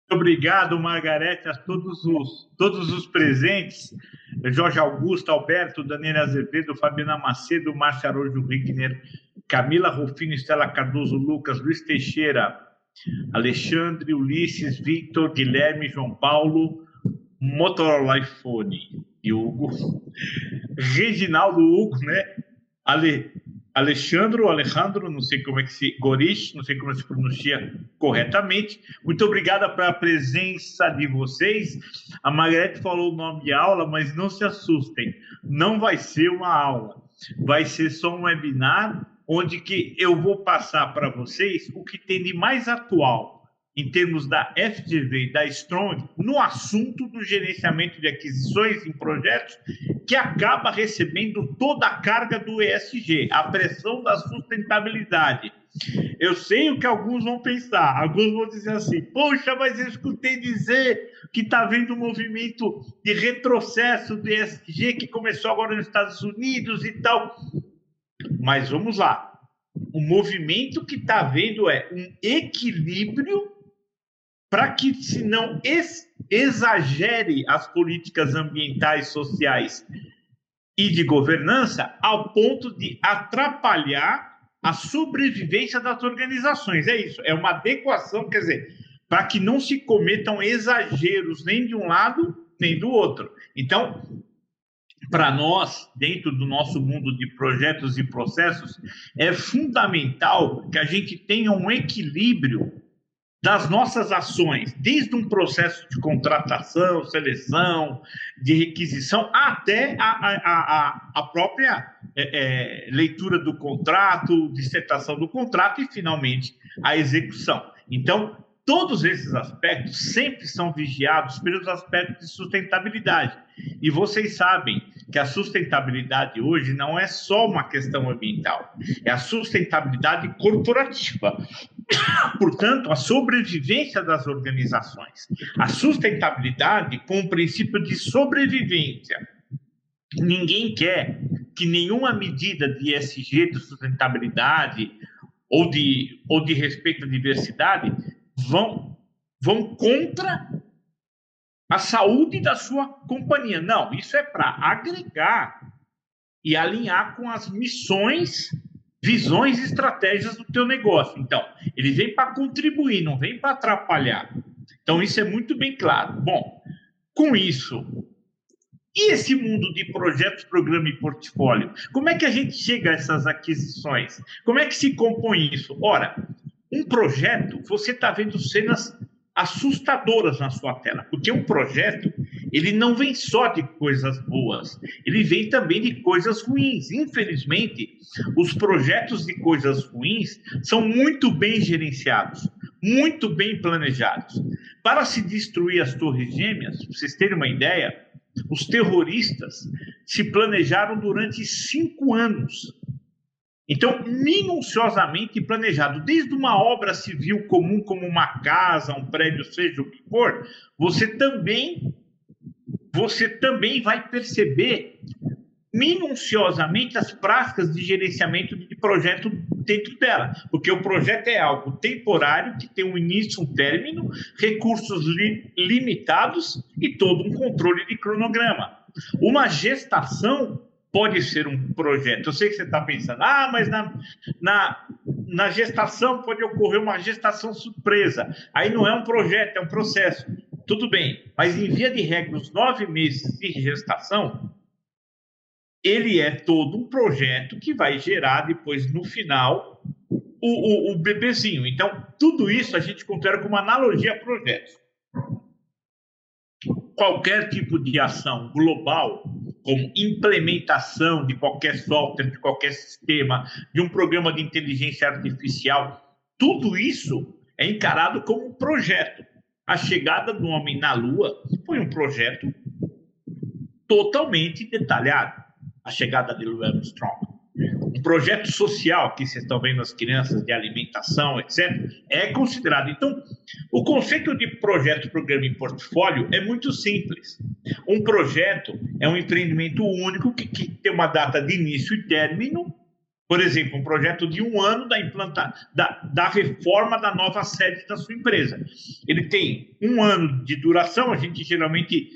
Obrigado, Margarete, a todos os presentes. Jorge Augusto, Alberto, Daniela Azevedo, Fabiana Macedo, Márcia Araújo Rigner, Camila Rufino, Estela Cardoso, Lucas, Luiz Teixeira, Alexandre, Ulisses, Victor, Guilherme, João Paulo, Motorola iPhone e Hugo, Reginaldo Hugo, né? Ale, Alejandro, não sei como é que se, Gorish, não sei como se pronuncia corretamente. Muito obrigada pela presença de vocês. A Margarete falou o nome de aula, mas não se assustem, não vai ser uma aula, vai ser só um webinar onde que eu vou passar para vocês o que tem de mais atual em termos da FGV e da Strong no assunto do gerenciamento de aquisições em projetos, que acaba recebendo toda a carga do ESG, a pressão da sustentabilidade. Eu sei o que alguns vão pensar, alguns vão dizer assim, poxa, mas eu escutei dizer que está havendo um movimento de retrocesso do ESG que começou agora nos Estados Unidos e tal. Mas vamos lá, o movimento que está havendo é um equilíbrio para que se não exagere as políticas ambientais, sociais e de governança ao ponto de atrapalhar a sobrevivência das organizações. É isso, é uma adequação, quer dizer, para que não se cometam exageros nem de um lado nem do outro. Então, para nós, dentro do nosso mundo de projetos e processos, é fundamental que a gente tenha um equilíbrio das nossas ações, desde um processo de contratação, seleção, de requisição, até a própria leitura do contrato, dissertação do contrato e, finalmente, a execução. Então, todos esses aspectos sempre são vigiados pelos aspectos de sustentabilidade. E vocês sabem que a sustentabilidade hoje não é só uma questão ambiental, é a sustentabilidade corporativa. Portanto, a sobrevivência das organizações, a sustentabilidade com o princípio de sobrevivência. Ninguém quer que nenhuma medida de ESG, de sustentabilidade ou de respeito à diversidade vão contra a saúde da sua companhia. Não, isso é para agregar e alinhar com as missões, visões e estratégias do teu negócio. Então, ele vem para contribuir, não vem para atrapalhar. Então, isso é muito bem claro. Bom, com isso, e esse mundo de projetos, programa e portfólio? Como é que a gente chega a essas aquisições? Como é que se compõe isso? Ora, um projeto, você está vendo cenas assustadoras na sua tela, porque um projeto, ele não vem só de coisas boas, ele vem também de coisas ruins. Infelizmente, os projetos de coisas ruins são muito bem gerenciados, muito bem planejados. Para se destruir as Torres Gêmeas, para vocês terem uma ideia, os terroristas se planejaram durante 5 anos. Então, minuciosamente planejado, desde uma obra civil comum, como uma casa, um prédio, seja o que for, você também vai perceber minuciosamente as práticas de gerenciamento de projeto dentro dela, porque o projeto é algo temporário, que tem um início, um término, recursos limitados e todo um controle de cronograma. Uma gestação pode ser um projeto. Eu sei que você está pensando, mas na gestação pode ocorrer uma gestação surpresa. Aí não é um projeto, é um processo. Tudo bem, mas em via de regra, os 9 meses de gestação, ele é todo um projeto que vai gerar depois, no final, o bebezinho. Então, tudo isso a gente considera como analogia a projetos. Qualquer tipo de ação global, como implementação de qualquer software, de qualquer sistema, de um programa de inteligência artificial, tudo isso é encarado como um projeto. A chegada do homem na Lua foi um projeto totalmente detalhado. A chegada de Louis Armstrong. Um projeto social, que vocês estão vendo as crianças, de alimentação, etc., é considerado. Então, o conceito de projeto, programa e portfólio é muito simples. Um projeto é um empreendimento único que tem uma data de início e término Por exemplo, um projeto de 1 ano da reforma da nova sede da sua empresa. Ele tem 1 ano de duração, a gente geralmente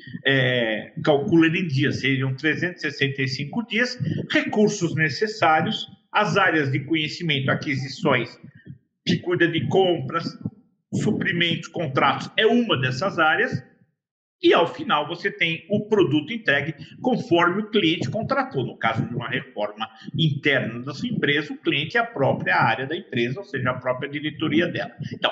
calcula ele em dias, seriam 365 dias, recursos necessários, as áreas de conhecimento, aquisições, que cuida de compras, suprimentos, contratos, é uma dessas áreas, e ao final você tem o produto entregue conforme o cliente contratou. No caso de uma reforma interna da sua empresa, o cliente é a própria área da empresa, ou seja, a própria diretoria dela. Então,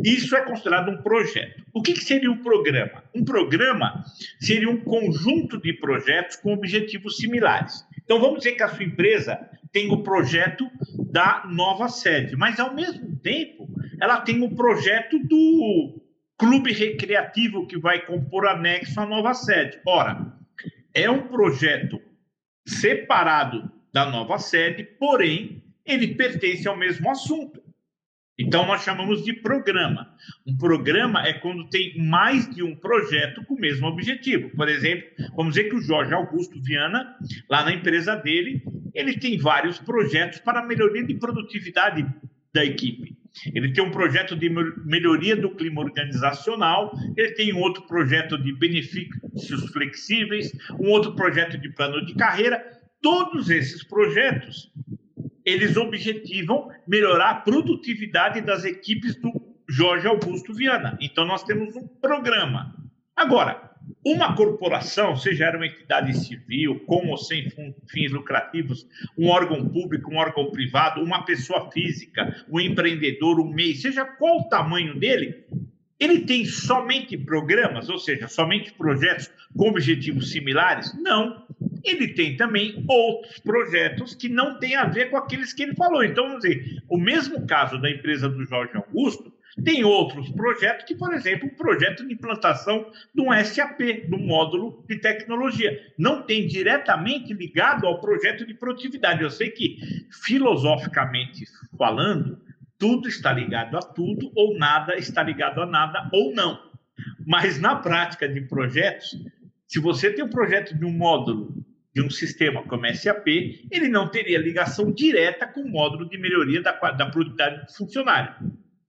isso é considerado um projeto. O que seria um programa? Um programa seria um conjunto de projetos com objetivos similares. Então, vamos dizer que a sua empresa tem o projeto da nova sede, mas, ao mesmo tempo, ela tem o projeto do clube recreativo que vai compor anexo à nova sede. Ora, é um projeto separado da nova sede, porém, ele pertence ao mesmo assunto. Então, nós chamamos de programa. Um programa é quando tem mais de um projeto com o mesmo objetivo. Por exemplo, vamos dizer que o Jorge Augusto Viana, lá na empresa dele, ele tem vários projetos para a melhoria de produtividade da equipe. Ele tem um projeto de melhoria do clima organizacional, ele tem um outro projeto de benefícios flexíveis, um outro projeto de plano de carreira. Todos esses projetos, eles objetivam melhorar a produtividade das equipes do Jorge Augusto Viana. Então, nós temos um programa. Agora, uma corporação, seja ela uma entidade civil, com ou sem fins lucrativos, um órgão público, um órgão privado, uma pessoa física, um empreendedor, um MEI, seja qual o tamanho dele, ele tem somente programas, ou seja, somente projetos com objetivos similares? Não. Ele tem também outros projetos que não têm a ver com aqueles que ele falou. Então, vamos dizer, o mesmo caso da empresa do Jorge Augusto, tem outros projetos que, por exemplo, o projeto de implantação de um SAP, do módulo de tecnologia. Não tem diretamente ligado ao projeto de produtividade. Eu sei que, filosoficamente falando, tudo está ligado a tudo, ou nada está ligado a nada, ou não. Mas, na prática de projetos, se você tem um projeto de um módulo, de um sistema como SAP, ele não teria ligação direta com o módulo de melhoria da produtividade do funcionário,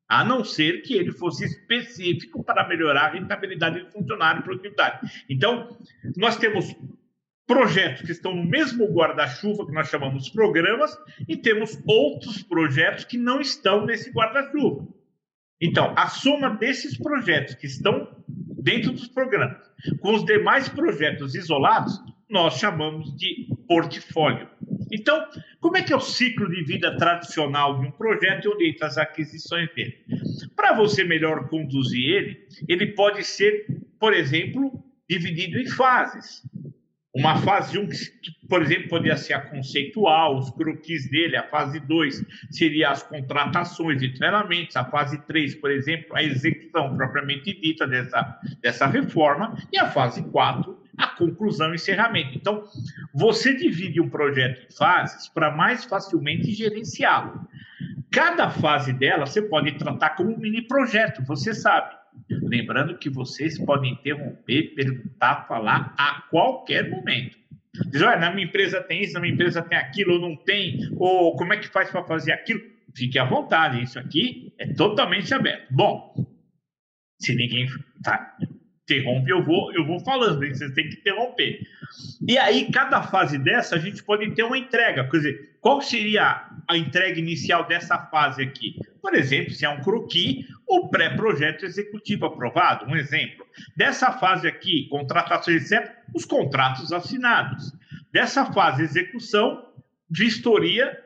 a não ser que ele fosse específico para melhorar a rentabilidade do funcionário e produtividade. Então, nós temos projetos que estão no mesmo guarda-chuva, que nós chamamos programas, e temos outros projetos que não estão nesse guarda-chuva. Então, a soma desses projetos que estão dentro dos programas, com os demais projetos isolados, nós chamamos de portfólio. Então, como é que é o ciclo de vida tradicional de um projeto e onde entra as aquisições dele? Para você melhor conduzir ele pode ser, por exemplo, dividido em fases. Uma fase 1, que, por exemplo, poderia ser a conceitual, os croquis dele. A fase 2 seria as contratações e treinamentos. A fase 3, por exemplo, a execução propriamente dita dessa reforma. E a fase 4, a conclusão e encerramento. Então, você divide um projeto em fases para mais facilmente gerenciá-lo. Cada fase dela você pode tratar como um mini projeto, você sabe. Lembrando que vocês podem interromper, perguntar, falar a qualquer momento. Diz, olha, na minha empresa tem isso, na minha empresa tem aquilo, ou não tem, ou como é que faz para fazer aquilo? Fique à vontade, isso aqui é totalmente aberto. Bom, se ninguém interrompe, eu vou falando, vocês têm que interromper. E aí, cada fase dessa, a gente pode ter uma entrega. Quer dizer, qual seria a entrega inicial dessa fase aqui? Por exemplo, se é um croquis, o pré-projeto executivo aprovado, um exemplo. Dessa fase aqui, contratação, etc., os contratos assinados. Dessa fase, execução, vistoria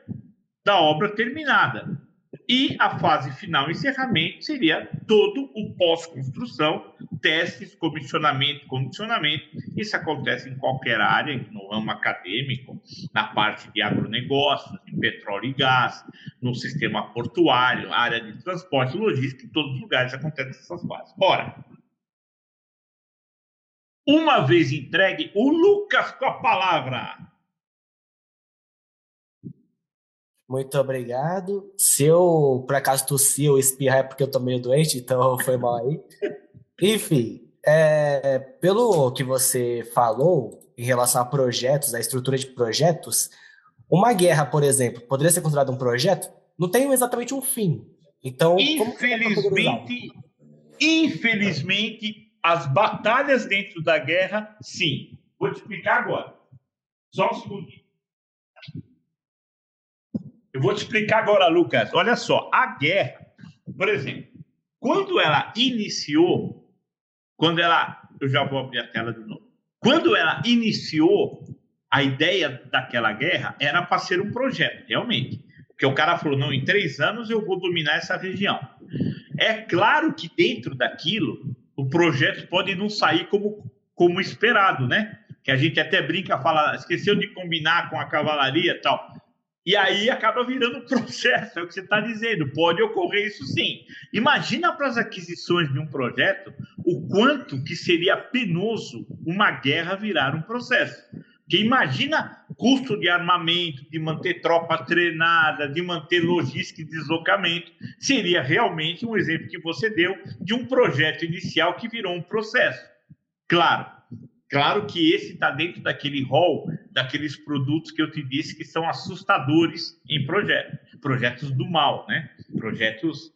da obra terminada. E a fase final, encerramento, seria todo o pós-construção, testes, comissionamento, condicionamento. Isso acontece em qualquer área, no ramo acadêmico, na parte de agronegócios, de petróleo e gás, no sistema portuário, área de transporte e logística, em todos os lugares acontecem essas fases. Ora, uma vez entregue, o Lucas com a palavra. Muito obrigado. Se eu, por acaso, tossir ou espirrar é porque eu tô meio doente, então foi mal aí. Enfim, pelo que você falou em relação a projetos, a estrutura de projetos, Uma guerra, por exemplo, poderia ser considerada um projeto? Não tem exatamente um fim. Então, como que é categorizado? Infelizmente, as batalhas dentro da guerra, sim. Vou te explicar agora. Só um segundinho. Eu vou te explicar agora, Lucas. Olha só, a guerra, por exemplo, quando ela iniciou, eu já vou abrir a tela de novo. Quando ela iniciou, a ideia daquela guerra era para ser um projeto, realmente. Porque o cara falou, não, em 3 anos eu vou dominar essa região. É claro que dentro daquilo, o projeto pode não sair como esperado, né? Que a gente até brinca, fala, esqueceu de combinar com a cavalaria e tal. E aí acaba virando um processo, é o que você está dizendo. Pode ocorrer isso sim. Imagina para as aquisições de um projeto o quanto que seria penoso uma guerra virar um processo. Porque imagina custo de armamento, de manter tropa treinada, de manter logística e deslocamento. Seria realmente um exemplo que você deu de um projeto inicial que virou um processo. Claro, claro que esse está dentro daquele rol, daqueles produtos que eu te disse que são assustadores em projetos do mal, né? Projetos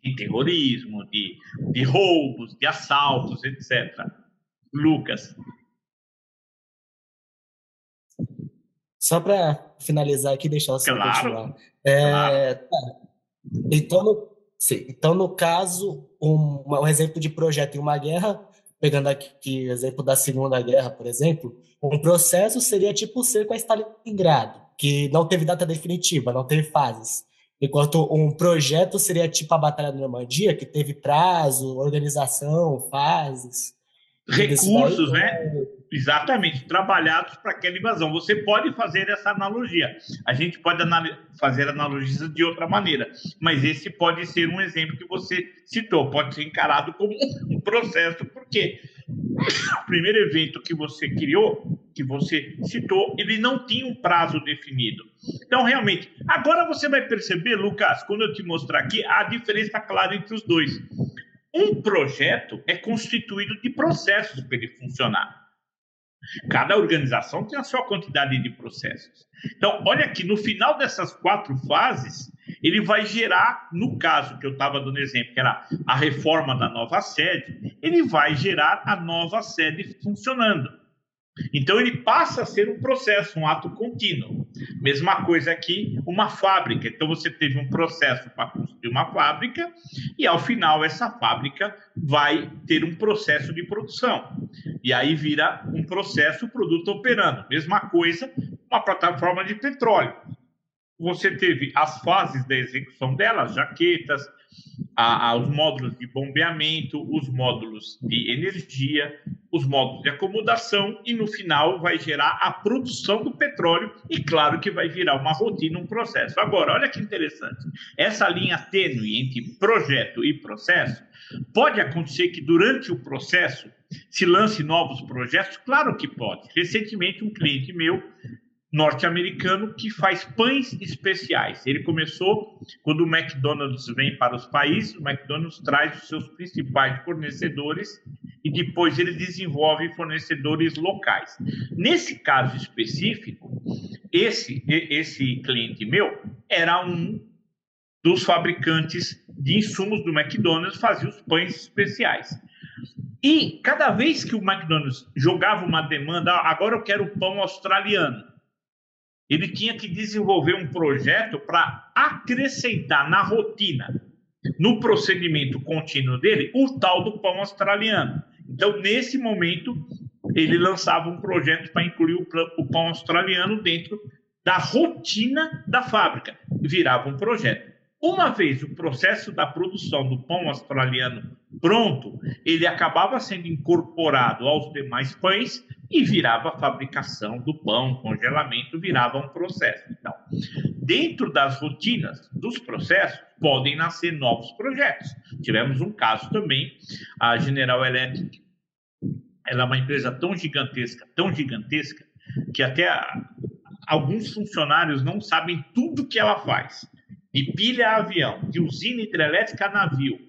de terrorismo, de roubos, de assaltos, etc. Lucas. Só para finalizar aqui, deixar você continuar. Claro, claro. Então, então, no caso, um exemplo de projeto em uma guerra, pegando aqui o exemplo da Segunda Guerra, por exemplo, um processo seria tipo o cerco a Stalingrado, que não teve data definitiva, não teve fases. Enquanto um projeto seria tipo a Batalha da Normandia, que teve prazo, organização, fases. E desse daí, Recursos, né? Exatamente, trabalhados para aquela invasão. Você pode fazer essa analogia. A gente pode fazer analogias de outra maneira, mas esse pode ser um exemplo que você citou. Pode ser encarado como um processo, porque o primeiro evento que você criou, que você citou, ele não tinha um prazo definido. Então, realmente, agora você vai perceber, Lucas, quando eu te mostrar aqui, a diferença clara entre os dois. Um projeto é constituído de processos para ele funcionar. Cada organização tem a sua quantidade de processos. Então, olha aqui, no final dessas 4 fases, ele vai gerar, no caso que eu estava dando exemplo, que era a reforma da nova sede, ele vai gerar a nova sede funcionando. Então, ele passa a ser um processo, um ato contínuo. Mesma coisa aqui, uma fábrica. Então, você teve um processo para construir uma fábrica e, ao final, essa fábrica vai ter um processo de produção. E aí vira um processo, o produto operando. Mesma coisa, uma plataforma de petróleo. Você teve as fases da execução dela, as jaquetas, os módulos de bombeamento, os módulos de energia, os módulos de acomodação e no final vai gerar a produção do petróleo e claro que vai virar uma rotina, um processo. Agora, olha que interessante, essa linha tênue entre projeto e processo, pode acontecer que durante o processo se lance novos projetos? Claro que pode. Recentemente um cliente meu norte-americano que faz pães especiais. Ele começou quando o McDonald's vem para os países, o McDonald's traz os seus principais fornecedores e depois ele desenvolve fornecedores locais. Nesse caso específico, esse cliente meu era um dos fabricantes de insumos do McDonald's, fazia os pães especiais. E cada vez que o McDonald's jogava uma demanda, agora eu quero pão australiano, ele tinha que desenvolver um projeto para acrescentar na rotina, no procedimento contínuo dele, o tal do pão australiano. Então, nesse momento, ele lançava um projeto para incluir o pão australiano dentro da rotina da fábrica. Virava um projeto. Uma vez o processo da produção do pão australiano pronto, ele acabava sendo incorporado aos demais pães e virava a fabricação do pão, congelamento, virava um processo. Então, dentro das rotinas dos processos, podem nascer novos projetos. Tivemos um caso também, a General Electric, ela é uma empresa tão gigantesca, que até alguns funcionários não sabem tudo que ela faz. De pilha a avião, de usina hidrelétrica a navio,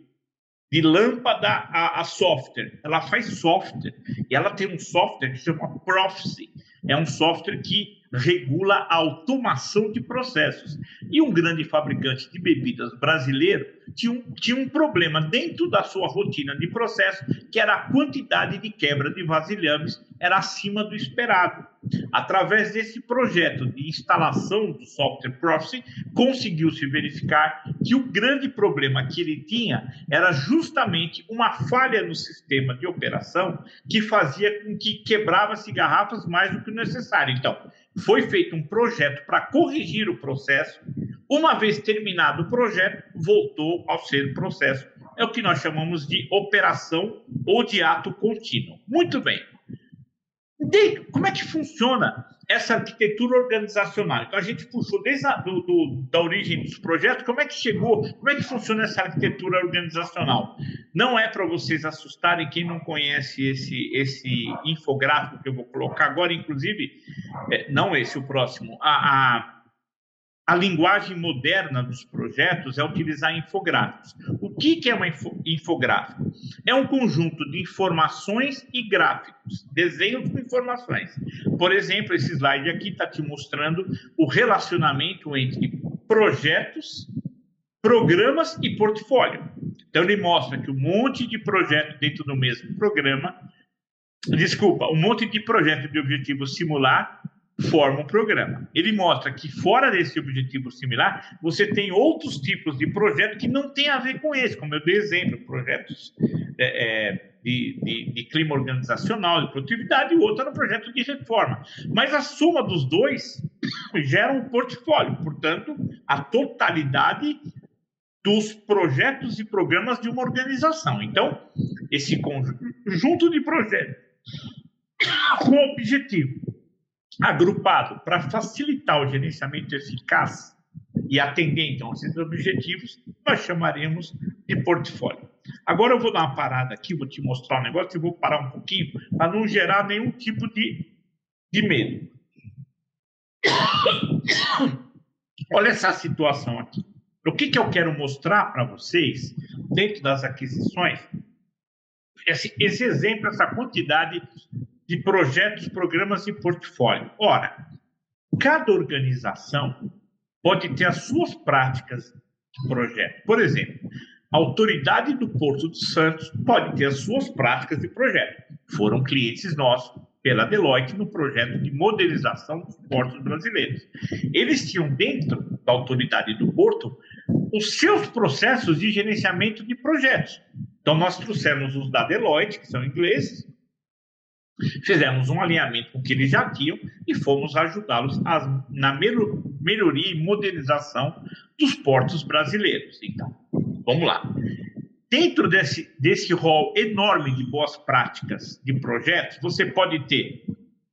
de lâmpada a software. Ela faz software. E ela tem um software que chama Prophecy. É um software que regula a automação de processos. E um grande fabricante de bebidas brasileiro tinha um problema dentro da sua rotina de processo, que era a quantidade de quebra de vasilhames, era acima do esperado. Através desse projeto de instalação do software Prophecy, conseguiu-se verificar que o grande problema que ele tinha era justamente uma falha no sistema de operação que fazia com que quebrava-se garrafas mais do que o necessário. Então, foi feito um projeto para corrigir o processo. Uma vez terminado o projeto, voltou ao ser processo. É o que nós chamamos de operação ou de ato contínuo. Muito bem. Como é que funciona essa arquitetura organizacional? Então, a gente puxou desde da origem dos projetos, como é que chegou, como é que funciona essa arquitetura organizacional? Não é para vocês assustarem quem não conhece esse infográfico que eu vou colocar agora, inclusive, não esse, o próximo. A linguagem moderna dos projetos é utilizar infográficos. O que é um infográfico? É um conjunto de informações e gráficos, desenhos com informações. Por exemplo, esse slide aqui está te mostrando o relacionamento entre projetos, programas e portfólio. Então, ele mostra que um monte de projetos dentro do mesmo programa, um monte de projetos de objetivo similar forma um programa. Ele mostra que fora desse objetivo similar, você tem outros tipos de projetos que não tem a ver com esse, como eu dei exemplo, projetos de clima organizacional, de produtividade, e o outro era um projeto de reforma. Mas a soma dos dois gera um portfólio, portanto, a totalidade dos projetos e programas de uma organização. Então, esse conjunto de projetos com objetivo agrupado para facilitar o gerenciamento eficaz e atender, então, esses objetivos, nós chamaremos de portfólio. Agora eu vou dar uma parada aqui, vou te mostrar um negócio, e vou parar um pouquinho para não gerar nenhum tipo de medo. Olha essa situação aqui. O que eu quero mostrar para vocês, dentro das aquisições, esse exemplo, essa quantidade de projetos, programas e portfólio. Ora, cada organização pode ter as suas práticas de projeto. Por exemplo, a autoridade do Porto de Santos pode ter as suas práticas de projeto. Foram clientes nossos pela Deloitte no projeto de modernização dos portos brasileiros. Eles tinham dentro da autoridade do Porto os seus processos de gerenciamento de projetos. Então, nós trouxemos os da Deloitte, que são ingleses, fizemos um alinhamento com o que eles já tinham e fomos ajudá-los na melhoria e modernização dos portos brasileiros. Então, vamos lá. Dentro desse rol enorme de boas práticas de projetos, você pode ter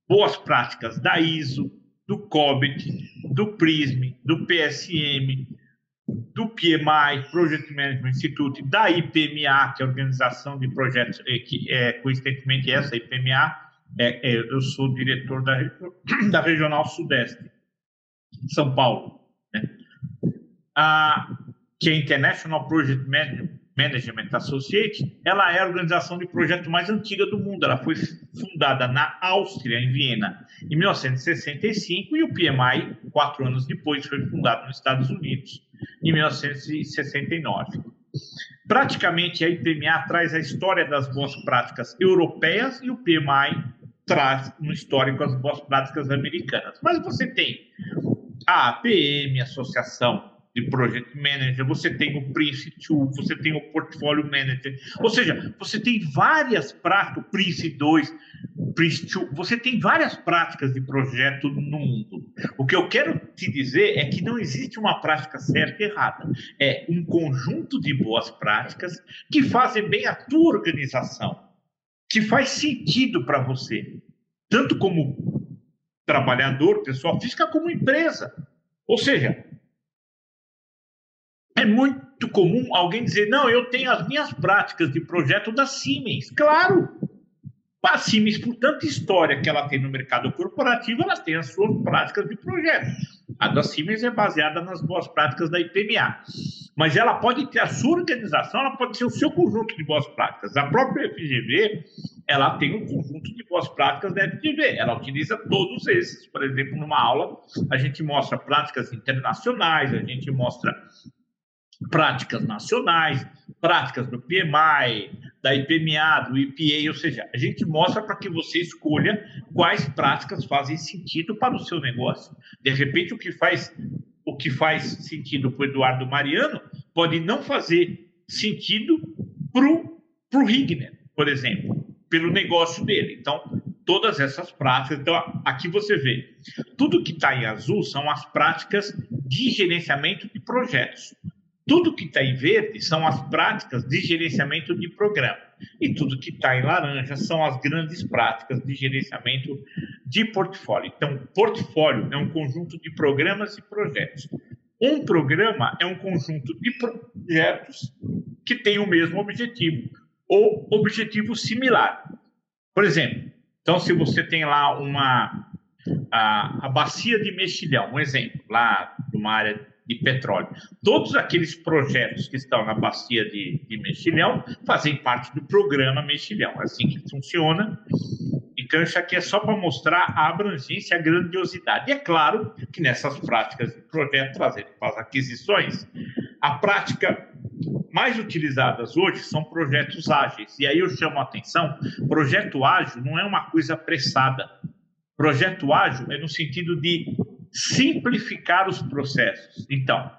boas práticas da ISO, do COBIT, do PRISM, do PSM, do PMI, Project Management Institute, da IPMA, que é a Organização de Projetos, que é coincidentemente essa IPMA, eu sou diretor da Regional Sudeste, São Paulo, né? Que é a International Project Management Associate, ela é a organização de projeto mais antiga do mundo. Ela foi fundada na Áustria, em Viena, em 1965, e o PMI, 4 anos depois, foi fundado nos Estados Unidos, em 1969. Praticamente, a IPMA traz a história das boas práticas europeias e o PMI traz no histórico as boas práticas americanas. Mas você tem a APM, Associação de Project Manager, você tem o Prince2, você tem o Portfolio Manager, ou seja, você tem várias práticas, o Prince2, Prince2, você tem várias práticas de projeto no mundo. O que eu quero te dizer é que não existe uma prática certa e errada, é um conjunto de boas práticas que fazem bem a tua organização, que faz sentido para você, tanto como trabalhador, pessoa física, como empresa. Ou seja, é muito comum alguém dizer, não, eu tenho as minhas práticas de projeto da Siemens. Claro, a Siemens, por tanta história que ela tem no mercado corporativo, ela tem as suas práticas de projeto. A da Siemens é baseada nas boas práticas da IPMA. Mas ela pode ter a sua organização, ela pode ter o seu conjunto de boas práticas. A própria FGV, ela tem um conjunto de boas práticas deve viver. Ela utiliza todos esses. Por exemplo, numa aula, a gente mostra práticas internacionais, a gente mostra práticas nacionais, práticas do PMI, da IPMA, do IPA, ou seja, a gente mostra para que você escolha quais práticas fazem sentido para o seu negócio. De repente, o que faz sentido para o Eduardo Mariano pode não fazer sentido para o Rigner, por exemplo, pelo negócio dele. Então, todas essas práticas. Então, aqui você vê, tudo que está em azul são as práticas de gerenciamento de projetos. Tudo que está em verde são as práticas de gerenciamento de programa. E tudo que está em laranja são as grandes práticas de gerenciamento de portfólio. Então, portfólio é um conjunto de programas e projetos. Um programa é um conjunto de projetos que tem o mesmo objetivo ou objetivo similar. Por exemplo, então, se você tem lá a bacia de Mexilhão, um exemplo, lá de uma área de petróleo. Todos aqueles projetos que estão na bacia de Mexilhão fazem parte do programa Mexilhão. É assim que funciona. Então, isso aqui é só para mostrar a abrangência, a grandiosidade. E é claro que nessas práticas de projeto, trazendo para as aquisições, a prática mais utilizadas hoje são projetos ágeis. E aí eu chamo a atenção, projeto ágil não é uma coisa apressada. Projeto ágil é no sentido de simplificar os processos. Então,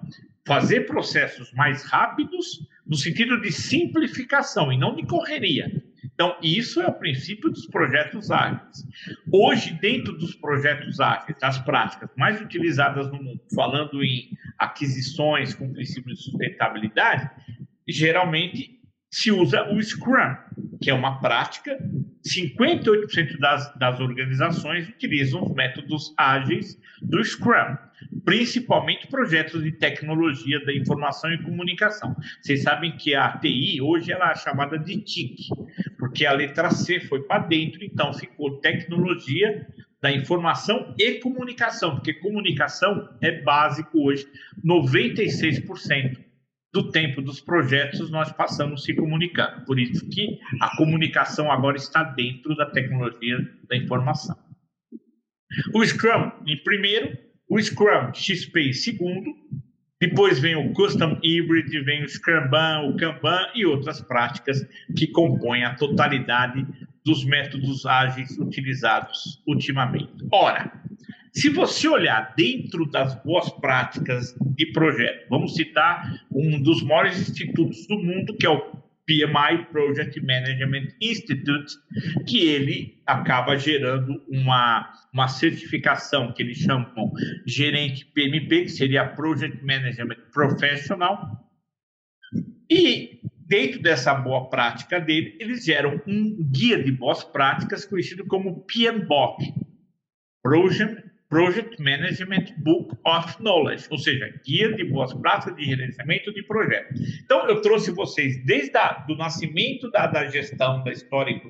fazer processos mais rápidos no sentido de simplificação e não de correria. Então, isso é o princípio dos projetos ágeis. Hoje, dentro dos projetos ágeis, as práticas mais utilizadas no mundo, falando em aquisições com princípio de sustentabilidade, geralmente se usa o Scrum, que é uma prática. 58% das organizações utilizam os métodos ágeis do Scrum, principalmente projetos de tecnologia da informação e comunicação. Vocês sabem que a TI hoje ela é chamada de TIC, porque a letra C foi para dentro, então ficou tecnologia da informação e comunicação, porque comunicação é básico hoje, 96% do tempo dos projetos nós passamos se comunicando. Por isso que a comunicação agora está dentro da tecnologia da informação. O Scrum em primeiro, o Scrum XP em segundo, depois vem o Custom Hybrid, vem o Scrumban, o Kanban e outras práticas que compõem a totalidade dos métodos ágeis utilizados ultimamente. Ora, se você olhar dentro das boas práticas de projeto, vamos citar um dos maiores institutos do mundo, que é o PMI, Project Management Institute, que ele acaba gerando uma certificação que eles chamam gerente PMP, que seria Project Management Professional, e dentro dessa boa prática dele, eles geram um guia de boas práticas conhecido como PMBOK, Project Management Book of Knowledge, ou seja, guia de boas práticas de gerenciamento de projetos. Então, eu trouxe vocês desde o nascimento da gestão, da histórico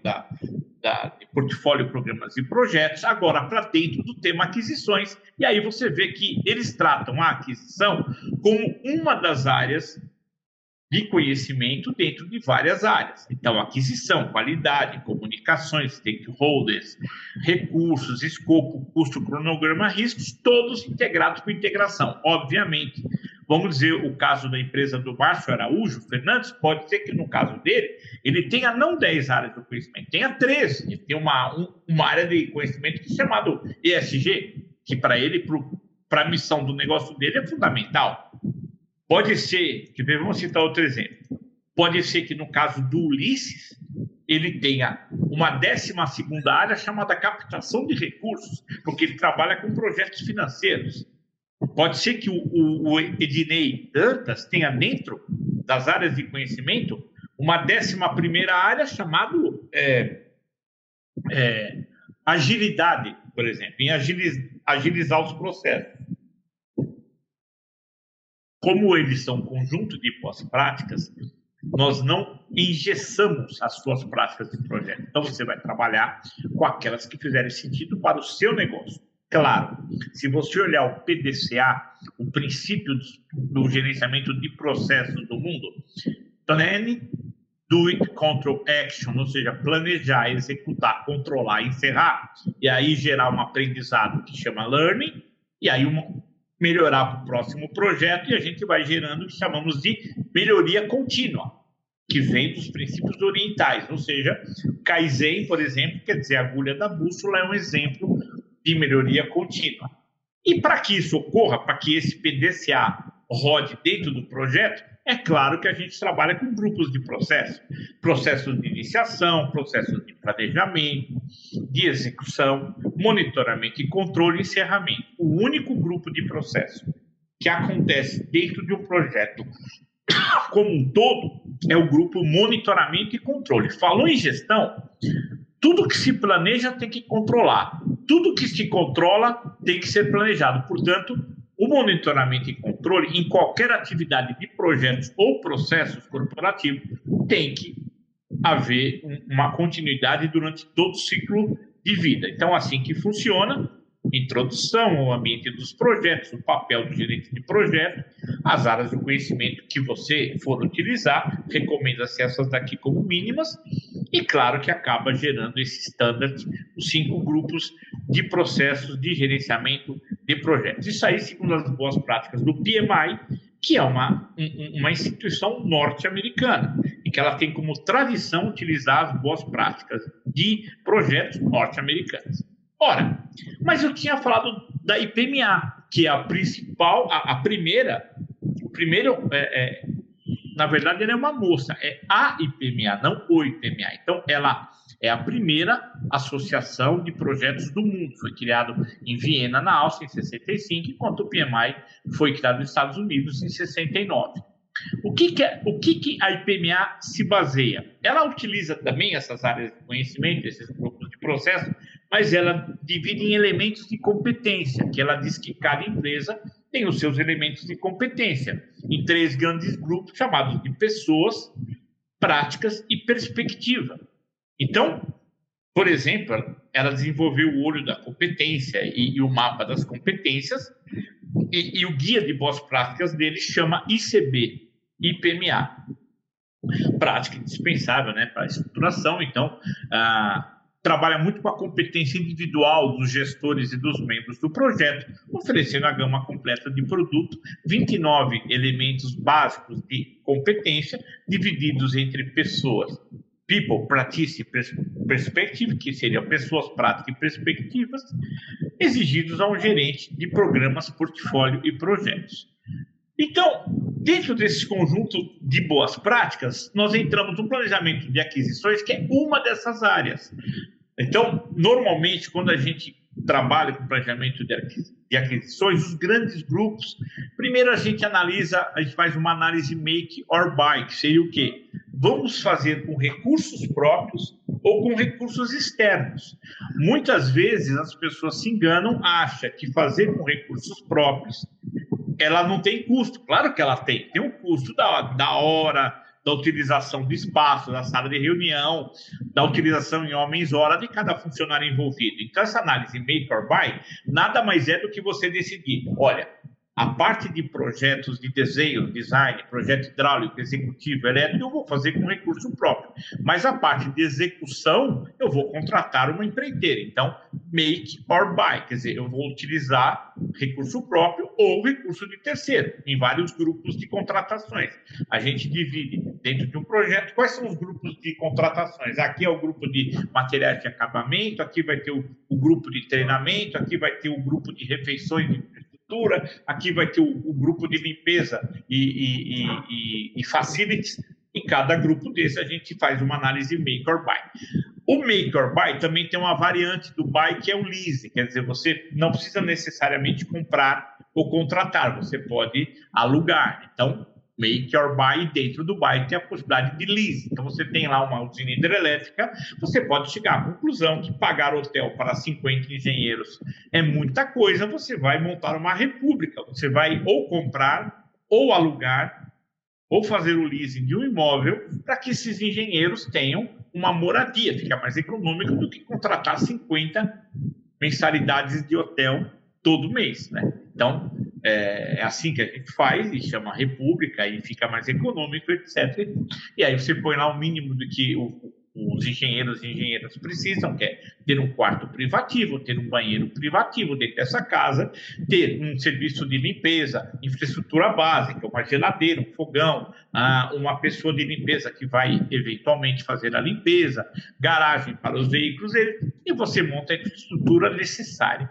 de portfólio, programas e projetos, agora para dentro do tema aquisições, e aí você vê que eles tratam a aquisição como uma das áreas de conhecimento dentro de várias áreas. Então, aquisição, qualidade, comunicações, stakeholders, recursos, escopo, custo, cronograma, riscos, todos integrados com integração. Obviamente, vamos dizer, o caso da empresa do Márcio Araújo Fernandes, pode ser que no caso dele, ele tenha não 10 áreas do conhecimento, tenha 13. Ele tem uma área de conhecimento que é chamado ESG, que para ele, para a missão do negócio dele, é fundamental. Pode ser, vamos citar outro exemplo, pode ser que no caso do Ulisses, ele tenha uma 12ª área chamada captação de recursos, porque ele trabalha com projetos financeiros. Pode ser que o Ednei Dantas tenha dentro das áreas de conhecimento uma 11ª área chamada agilidade, por exemplo, em agilizar os processos. Como eles são um conjunto de boas práticas, nós não engessamos as suas práticas de projeto. Então, você vai trabalhar com aquelas que fizerem sentido para o seu negócio. Claro, se você olhar o PDCA, o princípio do gerenciamento de processos do mundo, Planning, do it, control, action, ou seja, planejar, executar, controlar, encerrar, e aí gerar um aprendizado que chama learning, e aí melhorar para o próximo projeto, e a gente vai gerando o que chamamos de melhoria contínua, que vem dos princípios orientais, ou seja, Kaizen, por exemplo, quer dizer, a agulha da bússola é um exemplo de melhoria contínua. E para que isso ocorra, para que esse PDCA rode dentro do projeto, é claro que a gente trabalha com grupos de processos, processos de iniciação, processos de planejamento, de execução, monitoramento e controle e encerramento. O único grupo de processo que acontece dentro de um projeto como um todo é o grupo monitoramento e controle. Falou em gestão, tudo que se planeja tem que controlar, tudo que se controla tem que ser planejado. Portanto, o monitoramento e controle em qualquer atividade de projetos ou processos corporativos tem que haver uma continuidade durante todo o ciclo de vida. Então, assim que funciona: introdução ao ambiente dos projetos, o papel do gerente de projeto, as áreas do conhecimento que você for utilizar, recomenda-se essas daqui como mínimas, e claro que acaba gerando esse standard, os 5 grupos de processos de gerenciamento de projetos. Isso aí, segundo as boas práticas do PMI, que é uma instituição norte-americana, e que ela tem como tradição utilizar as boas práticas de projetos norte-americanos. Ora, mas eu tinha falado da IPMA, que é a principal, a primeira, na verdade ela é uma moça, é a IPMA, não o IPMA. Então ela é a primeira associação de projetos do mundo, foi criado em Viena, na Áustria, em 65, enquanto o PMI foi criado nos Estados Unidos em 69. O que a IPMA se baseia? Ela utiliza também essas áreas de conhecimento, esses grupos de processo, mas ela divide em elementos de competência, que ela diz que cada empresa tem os seus elementos de competência, em 3 grandes grupos chamados de pessoas, práticas e perspectiva. Então, por exemplo, ela desenvolveu o olho da competência e o mapa das competências, e o guia de boas práticas dele chama ICB, IPMA. Prática indispensável, né, para a estruturação. Então, trabalha muito com a competência individual dos gestores e dos membros do projeto, oferecendo a gama completa de produto, 29 elementos básicos de competência, divididos entre pessoas, people, practice e perspective, que seriam pessoas, prática e perspectivas, exigidos a um gerente de programas, portfólio e projetos. Então, dentro desse conjunto de boas práticas, nós entramos no planejamento de aquisições, que é uma dessas áreas. Então, normalmente, quando a gente trabalha com planejamento de aquisições, os grandes grupos, primeiro a gente faz uma análise make or buy, que seria o quê? Vamos fazer com recursos próprios ou com recursos externos. Muitas vezes as pessoas se enganam, acham que fazer com recursos próprios ela não tem custo. Claro que ela tem um custo da hora, da utilização do espaço, da sala de reunião, da utilização em homens-hora de cada funcionário envolvido. Então, essa análise make or buy nada mais é do que você decidir: olha, a parte de projetos de desenho, design, projeto hidráulico, executivo, elétrico, eu vou fazer com recurso próprio. Mas a parte de execução, eu vou contratar uma empreiteira. Então, make or buy, quer dizer, eu vou utilizar recurso próprio ou recurso de terceiro, em vários grupos de contratações. A gente divide dentro de um projeto quais são os grupos de contratações. Aqui é o grupo de materiais de acabamento, aqui vai ter o grupo de treinamento, aqui vai ter o grupo de refeições de infraestrutura, aqui vai ter o grupo de limpeza e facilities. Em cada grupo desse a gente faz uma análise make or buy. O make or buy também tem uma variante do buy, que é o lease, quer dizer, você não precisa necessariamente comprar ou contratar, você pode alugar. Então, make or buy, dentro do buy tem a possibilidade de lease. Então, você tem lá uma usina hidrelétrica, você pode chegar à conclusão que pagar hotel para 50 engenheiros é muita coisa, você vai montar uma república, você vai ou comprar ou alugar ou fazer o leasing de um imóvel para que esses engenheiros tenham uma moradia, fica mais econômico do que contratar 50 mensalidades de hotel todo mês, né? Então, é assim que a gente faz, e chama república, e fica mais econômico, etc. E aí você põe lá o mínimo do que os engenheiros e engenheiras precisam, que é ter um quarto privativo, ter um banheiro privativo dentro dessa casa, ter um serviço de limpeza, infraestrutura básica, uma geladeira, um fogão, uma pessoa de limpeza que vai eventualmente fazer a limpeza, garagem para os veículos, e você monta a infraestrutura necessária.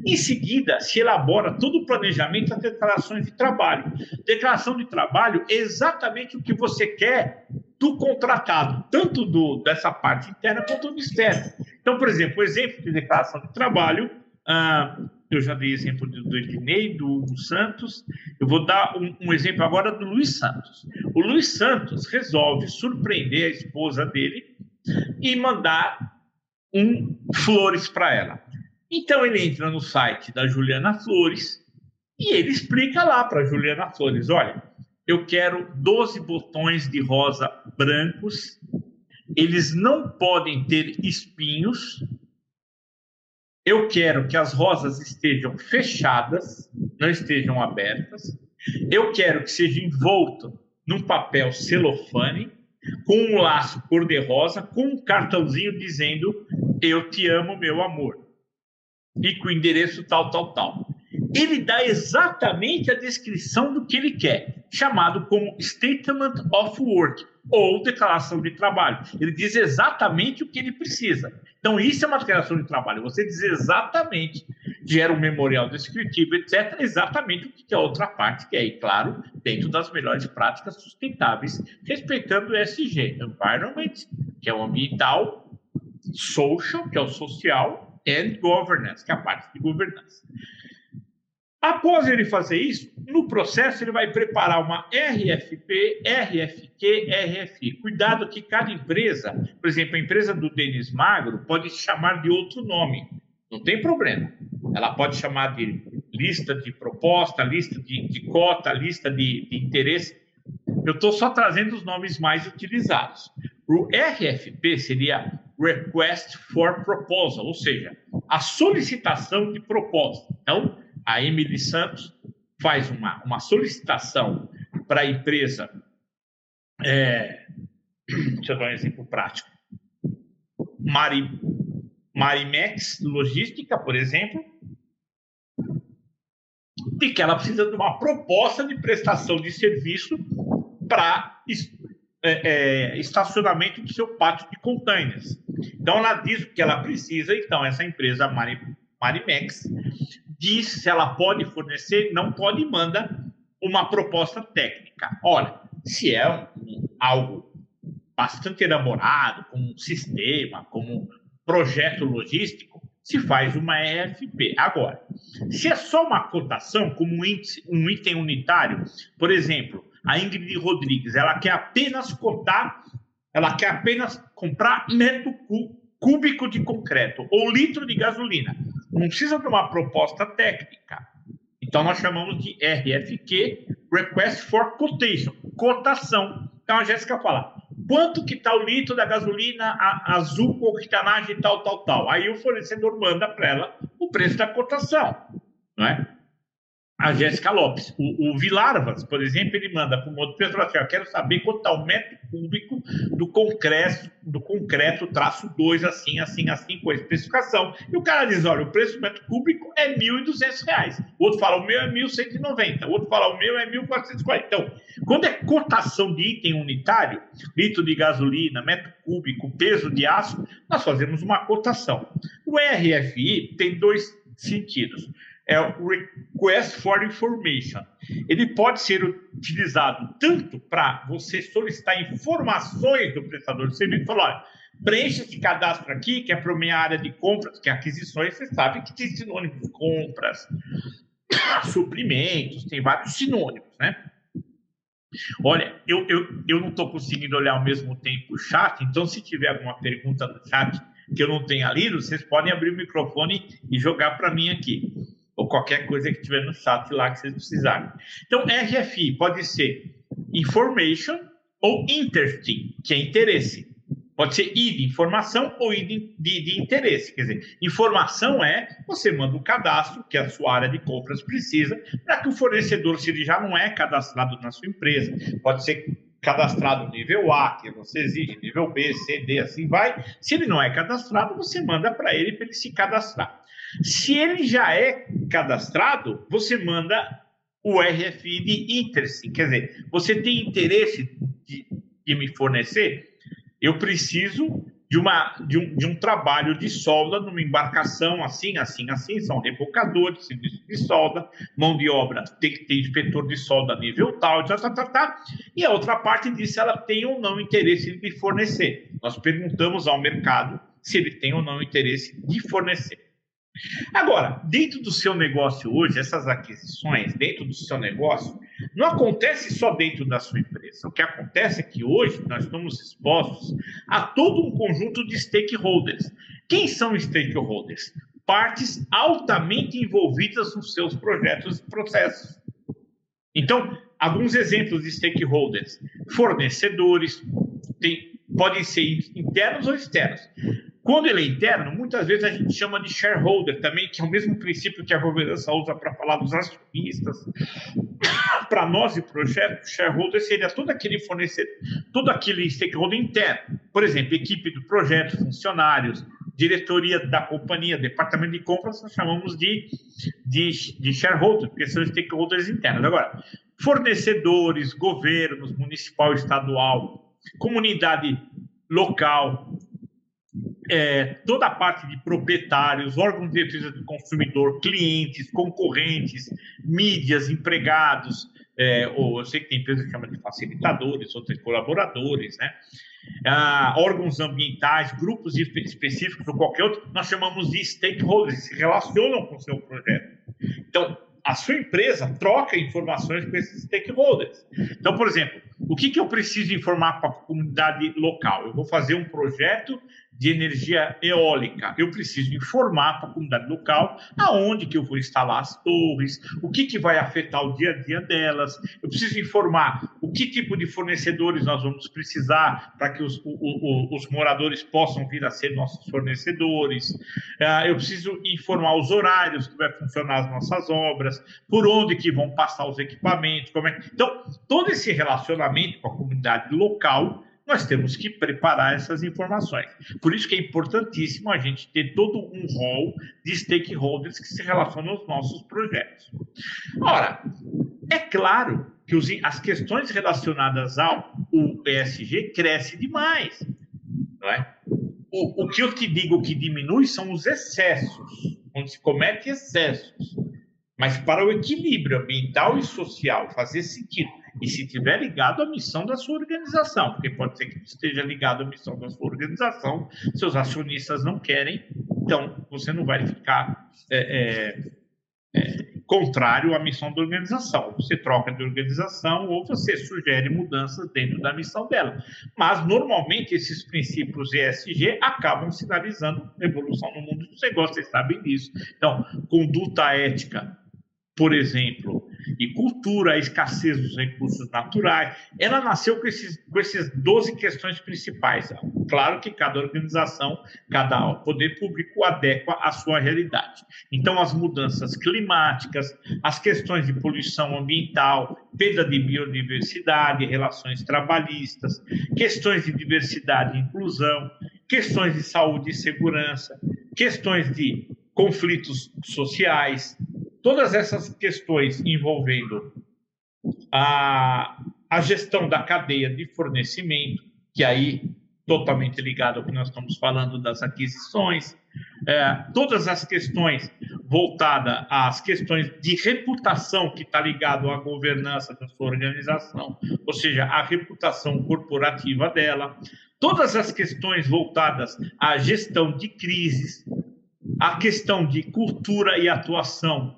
Em seguida, se elabora todo o planejamento das declarações de trabalho. Declaração de trabalho é exatamente o que você quer do contratado, tanto dessa parte interna quanto do externo. Então, por exemplo, o exemplo de declaração de trabalho, eu já dei exemplo do Ednei, do Santos, eu vou dar um exemplo agora do Luiz Santos. O Luiz Santos resolve surpreender a esposa dele e mandar flores para ela. Então ele entra no site da Juliana Flores e ele explica lá para a Juliana Flores, olha, eu quero 12 botões de rosa brancos, eles não podem ter espinhos, eu quero que as rosas estejam fechadas, não estejam abertas, eu quero que seja envolto num papel celofane, com um laço cor-de-rosa, com um cartãozinho dizendo eu te amo, meu amor, e com o endereço tal, tal, tal. Ele dá exatamente a descrição do que ele quer, chamado como Statement of Work, ou declaração de trabalho. Ele diz exatamente o que ele precisa. Então, isso é uma declaração de trabalho. Você diz exatamente, gera um memorial descritivo, etc., exatamente o que a outra parte quer. E, claro, dentro das melhores práticas sustentáveis, respeitando o ESG, Environment, que é o ambiental, Social, que é o social, and Governance, que é a parte de governança. Após ele fazer isso, no processo ele vai preparar uma RFP, RFQ, RFI. Cuidado que cada empresa, por exemplo, a empresa do Denis Magro pode chamar de outro nome, não tem problema. Ela pode chamar de lista de proposta, lista de cota, lista de interesse. Eu estou só trazendo os nomes mais utilizados. O RFP seria Request for Proposal, ou seja, a solicitação de proposta. Então, a Emily Santos faz uma solicitação para a empresa, deixa eu dar um exemplo prático, Marimex Logística, por exemplo, de que ela precisa de uma proposta de prestação de serviço para estacionamento do seu pátio de containers. Então, ela diz o que ela precisa, então, essa empresa Marimex diz se ela pode fornecer, não pode, manda uma proposta técnica. Olha, se é algo bastante elaborado, como um sistema, como um projeto logístico, se faz uma EFP. Agora, se é só uma cotação, como um item unitário, por exemplo, a Ingrid Rodrigues, ela quer apenas cotar, ela quer apenas comprar metro cúbico de concreto ou litro de gasolina. Não precisa de uma proposta técnica. Então, nós chamamos de RFQ, Request for Quotation, cotação. Então, a Jéssica fala, quanto que está o litro da gasolina azul com octanagem tal, tal, tal. Aí o fornecedor manda para ela o preço da cotação, não é? A Jéssica Lopes. O Vilarvas, por exemplo, ele manda para um outro pessoal assim, eu quero saber quanto está o metro cúbico do concreto traço 2, assim, assim, assim, com a especificação. E o cara diz, olha, o preço do metro cúbico é R$ 1.200. O outro fala, o meu é 1.190. O outro fala, o meu é 1.440. Então, quando é cotação de item unitário, litro de gasolina, metro cúbico, peso de aço, nós fazemos uma cotação. O RFI tem dois sentidos. É o Request for Information. Ele pode ser utilizado tanto para você solicitar informações do prestador de serviço, falar, olha, preencha esse cadastro aqui, que é para a minha área de compras, que é aquisições, você sabe que tem sinônimos, compras, suprimentos, tem vários sinônimos, né? Olha, eu não estou conseguindo olhar ao mesmo tempo o chat, então se tiver alguma pergunta no chat que eu não tenha lido, vocês podem abrir o microfone e jogar para mim aqui. Ou qualquer coisa que tiver no chat lá que vocês precisarem. Então, RFI pode ser Information ou Interesting, que é interesse. Pode ser I de informação ou I de interesse. Quer dizer, informação é você manda um cadastro que a sua área de compras precisa para que o fornecedor, se ele já não é cadastrado na sua empresa, pode ser cadastrado nível A, que você exige, nível B, C, D, assim vai. Se ele não é cadastrado, você manda para ele se cadastrar. Se ele já é cadastrado, você manda o RFI de interesse. Quer dizer, você tem interesse de me fornecer? Eu preciso de um trabalho de solda numa embarcação assim, são rebocadores, serviço de solda, mão de obra, tem que ter inspetor de solda nível tal, e a outra parte disso, ela tem ou não interesse de fornecer. Nós perguntamos ao mercado se ele tem ou não interesse de fornecer. Agora, dentro do seu negócio hoje, essas aquisições dentro do seu negócio, não acontece só dentro da sua empresa. O que acontece é que hoje nós estamos expostos a todo um conjunto de stakeholders. Quem são os stakeholders? Partes altamente envolvidas nos seus projetos e processos. Então, alguns exemplos de stakeholders. Fornecedores, podem ser internos ou externos. Quando ele é interno, muitas vezes a gente chama de shareholder também, que é o mesmo princípio que a governança usa para falar dos acionistas. Para nós, o projeto, shareholder seria todo aquele fornecedor, todo aquele stakeholder interno. Por exemplo, equipe do projeto, funcionários, diretoria da companhia, departamento de compras, nós chamamos de shareholder, porque são stakeholders internos. Agora, fornecedores, governos, municipal, estadual, comunidade local, toda a parte de proprietários, órgãos de defesa do consumidor, clientes, concorrentes, mídias, empregados, ou eu sei que tem empresa que chama de facilitadores, outras colaboradores, né? Órgãos ambientais, grupos específicos ou qualquer outro, nós chamamos de stakeholders, que se relacionam com o seu projeto. Então, a sua empresa troca informações com esses stakeholders. Então, por exemplo, o que eu preciso informar para a comunidade local? Eu vou fazer um projeto de energia eólica. Eu preciso informar para a comunidade local aonde que eu vou instalar as torres, o que vai afetar o dia a dia delas. Eu preciso informar o que tipo de fornecedores nós vamos precisar para que os moradores possam vir a ser nossos fornecedores. Eu preciso informar os horários que vai funcionar as nossas obras, por onde que vão passar os equipamentos. Então, todo esse relacionamento com a comunidade local, nós temos que preparar essas informações. Por isso que é importantíssimo a gente ter todo um rol de stakeholders que se relacionam aos nossos projetos. Ora, é claro que as questões relacionadas ao ESG crescem demais, não é? O que eu te digo que diminui são os excessos, onde se comete excessos. Mas para o equilíbrio ambiental e social fazer sentido, e se estiver ligado à missão da sua organização, porque pode ser que esteja ligado à missão da sua organização, seus acionistas não querem, então você não vai ficar contrário à missão da organização. Você troca de organização ou você sugere mudanças dentro da missão dela. Mas, normalmente, esses princípios ESG acabam sinalizando evolução no mundo dos negócios, vocês sabem disso. Então, conduta ética, por exemplo, e cultura, a escassez dos recursos naturais, ela nasceu com esses 12 questões principais. Claro que cada organização, cada poder público adequa à sua realidade. Então, as mudanças climáticas, as questões de poluição ambiental, perda de biodiversidade, relações trabalhistas, questões de diversidade e inclusão, questões de saúde e segurança, questões de conflitos sociais, todas essas questões envolvendo a gestão da cadeia de fornecimento, que aí totalmente ligado ao que nós estamos falando das aquisições, todas as questões voltadas às questões de reputação, que está ligado à governança da sua organização, ou seja, a reputação corporativa dela, todas as questões voltadas à gestão de crises, a questão de cultura e atuação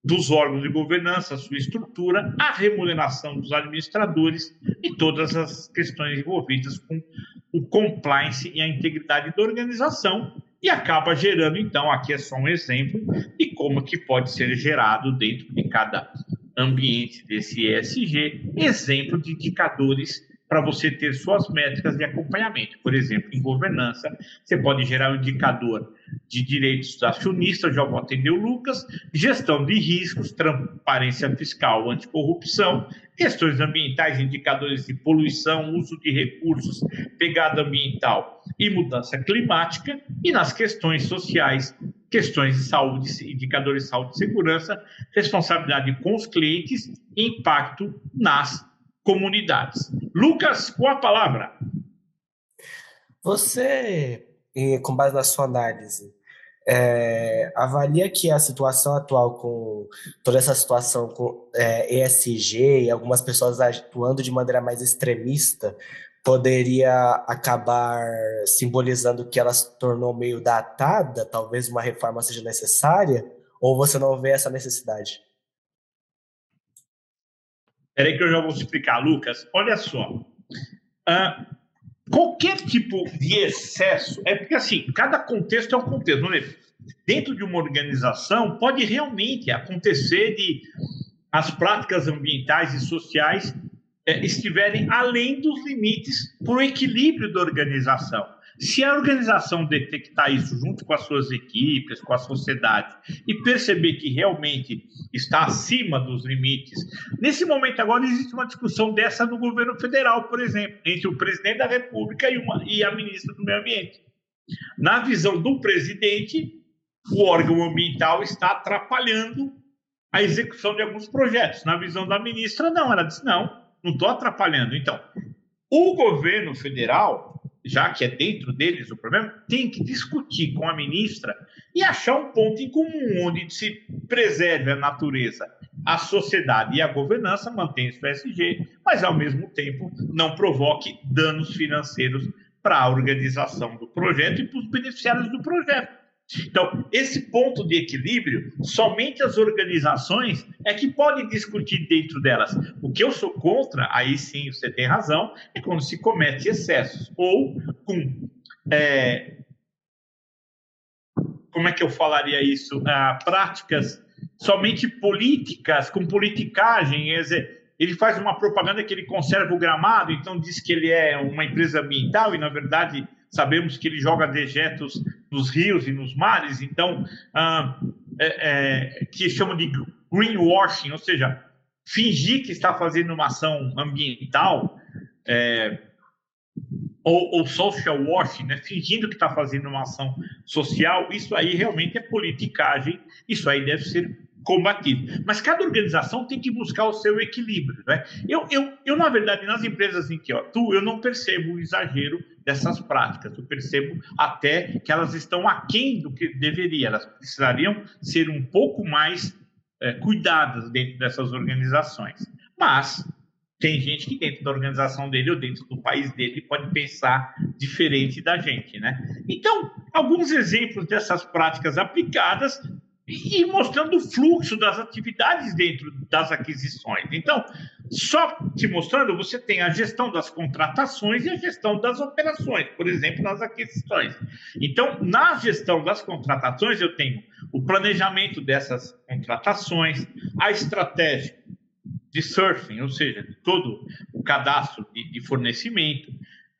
dos órgãos de governança, a sua estrutura, a remuneração dos administradores e todas as questões envolvidas com o compliance e a integridade da organização, e acaba gerando, então, aqui é só um exemplo de como que pode ser gerado dentro de cada ambiente desse ESG, exemplo de indicadores para você ter suas métricas de acompanhamento. Por exemplo, em governança, você pode gerar um indicador de direitos acionistas, já vou atender o Lucas, gestão de riscos, transparência fiscal, anticorrupção, questões ambientais, indicadores de poluição, uso de recursos, pegada ambiental e mudança climática, e nas questões sociais, questões de saúde, indicadores de saúde e segurança, responsabilidade com os clientes e impacto nas comunidades. Lucas, com a palavra. Você, com base na sua análise, avalia que a situação atual, com toda essa situação com ESG e algumas pessoas atuando de maneira mais extremista, poderia acabar simbolizando que ela se tornou meio datada, talvez uma reforma seja necessária, ou você não vê essa necessidade? Espera aí que eu já vou explicar, Lucas. Olha só. Qualquer tipo de excesso, é porque assim, cada contexto é um contexto. Não é? Dentro de uma organização, pode realmente acontecer de as práticas ambientais e sociais estiverem além dos limites para o equilíbrio da organização. Se a organização detectar isso junto com as suas equipes, com a sociedade, e perceber que realmente está acima dos limites, nesse momento agora existe uma discussão dessa no governo federal, por exemplo, entre o presidente da República e a ministra do Meio Ambiente. Na visão do presidente, o órgão ambiental está atrapalhando a execução de alguns projetos. Na visão da ministra, não. Ela disse, não estou atrapalhando. Então, o governo federal, já que é dentro deles o problema, tem que discutir com a ministra e achar um ponto em comum onde se preserve a natureza, a sociedade e a governança, mantenha o ESG, mas ao mesmo tempo não provoque danos financeiros para a organização do projeto e para os beneficiários do projeto. Então, esse ponto de equilíbrio, somente as organizações é que podem discutir dentro delas. O que eu sou contra, aí sim você tem razão, é quando se comete excessos, ou com, como é que eu falaria isso? Práticas somente políticas, com politicagem, ele faz uma propaganda que ele conserva o gramado, então diz que ele é uma empresa ambiental e, na verdade, sabemos que ele joga dejetos nos rios e nos mares, então, que chamam de greenwashing, ou seja, fingir que está fazendo uma ação ambiental, ou social washing, né? Fingindo que está fazendo uma ação social, isso aí realmente é politicagem, isso aí deve ser combatido. Mas cada organização tem que buscar o seu equilíbrio, né? Eu na verdade, nas empresas em que eu atuo, eu não percebo o exagero dessas práticas, eu percebo até que elas estão aquém do que deveria, elas precisariam ser um pouco mais cuidadas dentro dessas organizações. Mas tem gente que dentro da organização dele ou dentro do país dele pode pensar diferente da gente, né? Então, alguns exemplos dessas práticas aplicadas e mostrando o fluxo das atividades dentro das aquisições. Então, só te mostrando, você tem a gestão das contratações e a gestão das operações, por exemplo, nas aquisições. Então, na gestão das contratações, eu tenho o planejamento dessas contratações, a estratégia de sourcing, ou seja, de todo o cadastro de fornecimento,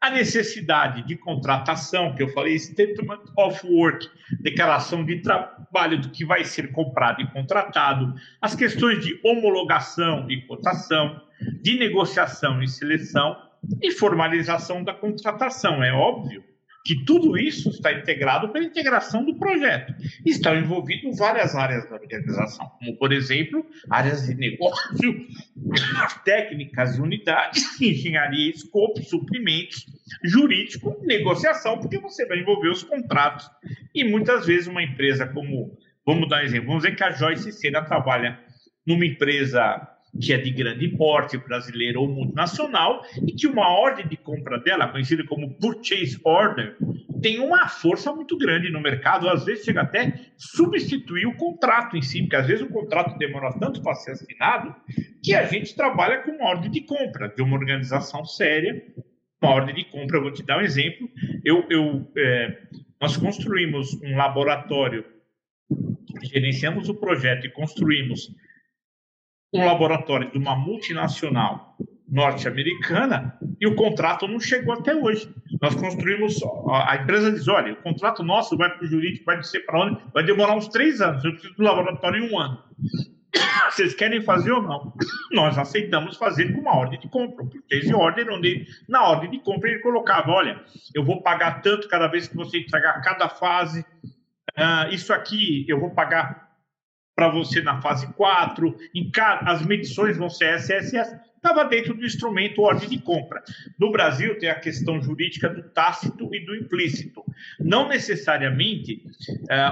a necessidade de contratação, que eu falei, Statement of Work, declaração de trabalho do que vai ser comprado e contratado, as questões de homologação e cotação, de negociação e seleção e formalização da contratação. É óbvio que tudo isso está integrado pela integração do projeto. Estão envolvidos várias áreas da organização, como, por exemplo, áreas de negócio, técnicas e unidades, engenharia, escopo, suprimentos, jurídico, negociação, porque você vai envolver os contratos. E muitas vezes uma empresa como, vamos dar um exemplo, vamos dizer que a Joyce Sena trabalha numa empresa que é de grande porte, brasileira ou multinacional, e que uma ordem de compra dela, conhecida como purchase order, tem uma força muito grande no mercado, às vezes chega até substituir o contrato em si, porque às vezes o contrato demora tanto para ser assinado, que a gente trabalha com uma ordem de compra de uma organização séria, uma ordem de compra. Eu vou te dar um exemplo, nós construímos um laboratório, gerenciamos o projeto e construímos um laboratório de uma multinacional norte-americana e o contrato não chegou até hoje. Nós construímos, a empresa diz, olha, o contrato nosso vai para o jurídico, vai descer para onde? Vai demorar uns 3 anos, eu preciso do laboratório em 1 ano. Vocês querem fazer ou não? Nós aceitamos fazer com uma ordem de compra, porque esse ordem, onde na ordem de compra ele colocava, olha, eu vou pagar tanto cada vez que você entregar cada fase, isso aqui eu vou pagar para você na fase 4, as medições vão ser SSS, estava dentro do instrumento ordem de compra. No Brasil tem a questão jurídica do tácito e do implícito. Não necessariamente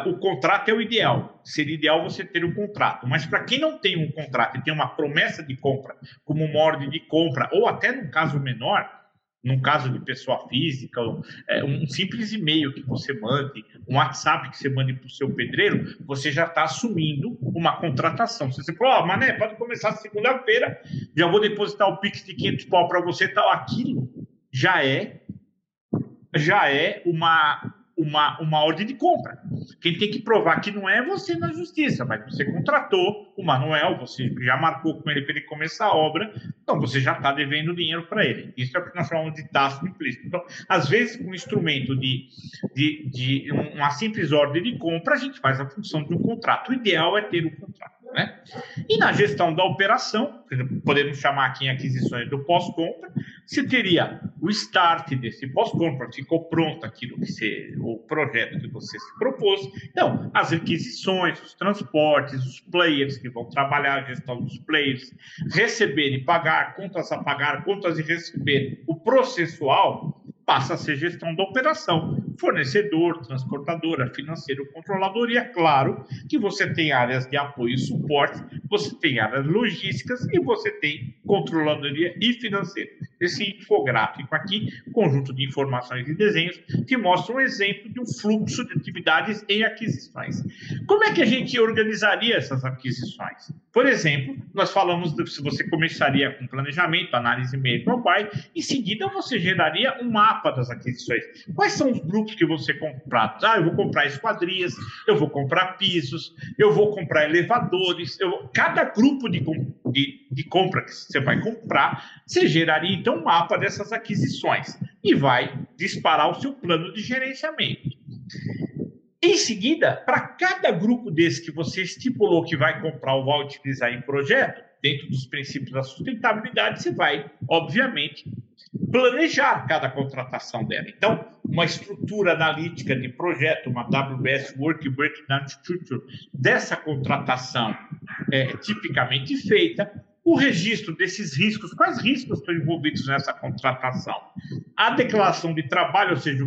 o contrato é o ideal. Seria ideal você ter um contrato, mas para quem não tem um contrato e tem uma promessa de compra, como uma ordem de compra, ou até num caso menor, num caso de pessoa física, um simples e-mail que você mande, um WhatsApp que você mande para o seu pedreiro, você já está assumindo uma contratação. Se você falou, Mané, pode começar segunda-feira, já vou depositar o Pix de 500 pau para você, tal, aquilo já é uma ordem de compra. Quem tem que provar que não é você na justiça, mas você contratou o Manuel, você já marcou com ele para ele começar a obra, então você já está devendo dinheiro para ele. Isso é o que nós chamamos de tácito implícito. Então, às vezes, com um instrumento de uma simples ordem de compra, a gente faz a função de um contrato. O ideal é ter um contrato. Né? E na gestão da operação, podemos chamar aqui em aquisições do pós-compra, se teria o start desse pós-compra, ficou pronto aquilo o projeto que você se propôs. Então, as requisições, os transportes, os players que vão trabalhar a gestão dos players, receber e pagar, contas a pagar, contas e receber, o processual passa a ser gestão da operação. Fornecedor, transportadora, financeiro, controlador, e é claro que você tem áreas de apoio e suporte, você tem áreas logísticas e você tem controladoria e financeiro. Esse infográfico aqui, conjunto de informações e desenhos, que mostra um exemplo de um fluxo de atividades em aquisições. Como é que a gente organizaria essas aquisições? Por exemplo, nós falamos se você começaria com planejamento, análise make or buy, em seguida você geraria um mapa das aquisições. Quais são os grupos que você comprar? Eu vou comprar esquadrias, eu vou comprar pisos, eu vou comprar elevadores. Cada grupo de compra que você vai comprar, você geraria então um mapa dessas aquisições e vai disparar o seu plano de gerenciamento. Em seguida, para cada grupo desse que você estipulou que vai comprar ou vai utilizar em projeto, dentro dos princípios da sustentabilidade, você vai, obviamente, planejar cada contratação dela. Então, uma estrutura analítica de projeto, uma WBS Work Breakdown Structure dessa contratação tipicamente feita, o registro desses riscos, quais riscos estão envolvidos nessa contratação? A declaração de trabalho, ou seja,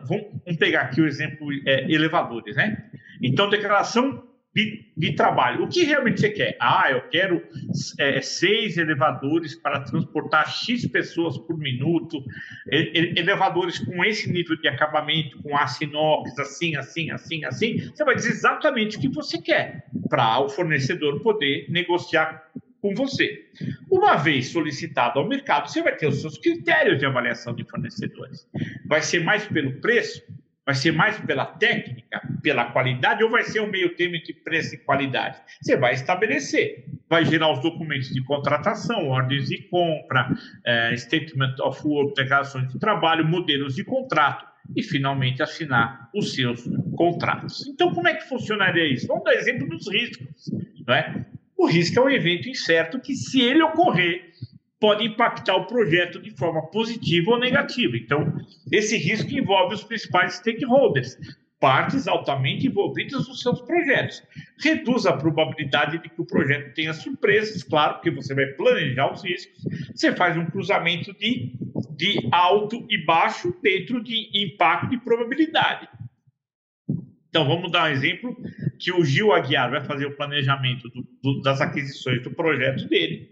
vamos pegar aqui o exemplo elevadores, né? Então, declaração de trabalho. O que realmente você quer? Eu quero 6 elevadores para transportar X pessoas por minuto, elevadores com esse nível de acabamento, com aço inox, assim. Você vai dizer exatamente o que você quer, para o fornecedor poder negociar com você. Uma vez solicitado ao mercado, você vai ter os seus critérios de avaliação de fornecedores. Vai ser mais pelo preço? Vai ser mais pela técnica, pela qualidade, ou vai ser um meio termo entre preço e qualidade? Você vai estabelecer, vai gerar os documentos de contratação, ordens de compra, statement of work, declarações de trabalho, modelos de contrato e, finalmente, assinar os seus contratos. Então, como é que funcionaria isso? Vamos dar exemplo dos riscos, não é? O risco é um evento incerto que, se ele ocorrer, pode impactar o projeto de forma positiva ou negativa. Então, esse risco envolve os principais stakeholders, partes altamente envolvidas nos seus projetos. Reduz a probabilidade de que o projeto tenha surpresas, claro, porque você vai planejar os riscos, você faz um cruzamento de alto e baixo dentro de impacto e probabilidade. Então, vamos dar um exemplo que o Gil Aguiar vai fazer o planejamento das aquisições do projeto dele,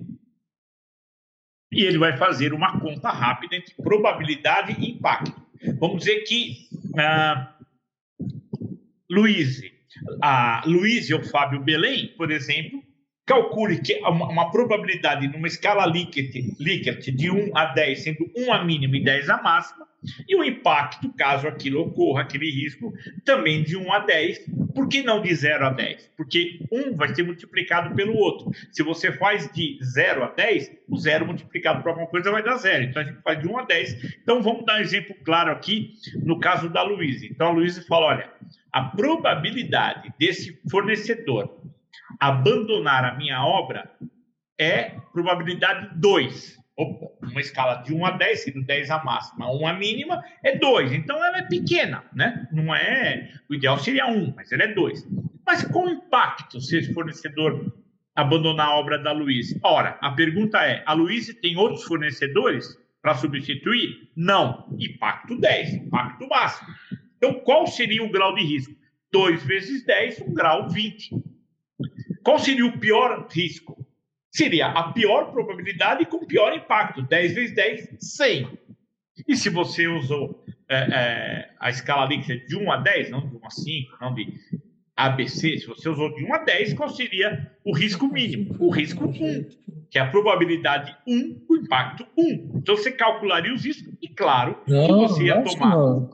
e ele vai fazer uma conta rápida entre probabilidade e impacto. Vamos dizer que Luiz e o Fábio Belém, por exemplo, calcule que uma probabilidade numa escala Likert de 1 a 10, sendo 1 a mínima e 10 a máxima, e o impacto, caso aquilo ocorra, aquele risco, também de 1 a 10, Por que não de 0 a 10? Porque um vai ser multiplicado pelo outro. Se você faz de 0 a 10, o 0 multiplicado por alguma coisa vai dar 0. Então a gente faz de 1 a 10. Então vamos dar um exemplo claro aqui no caso da Luísa. Então a Luísa fala, olha, a probabilidade desse fornecedor abandonar a minha obra é probabilidade 2. Opa, uma escala de 1 a 10, sendo 10 a máxima, 1 a mínima, é 2. Então ela é pequena, né? Não é. O ideal seria 1, mas ela é 2. Mas qual o impacto se esse fornecedor abandonar a obra da Luísa? Ora, a pergunta é: a Luísa tem outros fornecedores para substituir? Não. Impacto 10, impacto máximo. Então, qual seria o grau de risco? 2 vezes 10, um grau 20. Qual seria o pior risco? Seria a pior probabilidade com pior impacto. 10 vezes 10, 100. E se você usou a escala líquida de 1 a 10, não de 1 a 5, não de ABC, se você usou de 1 a 10, qual seria o risco mínimo? O risco 1, que é a probabilidade 1, o impacto 1. Então você calcularia os riscos e, claro, que você ia tomar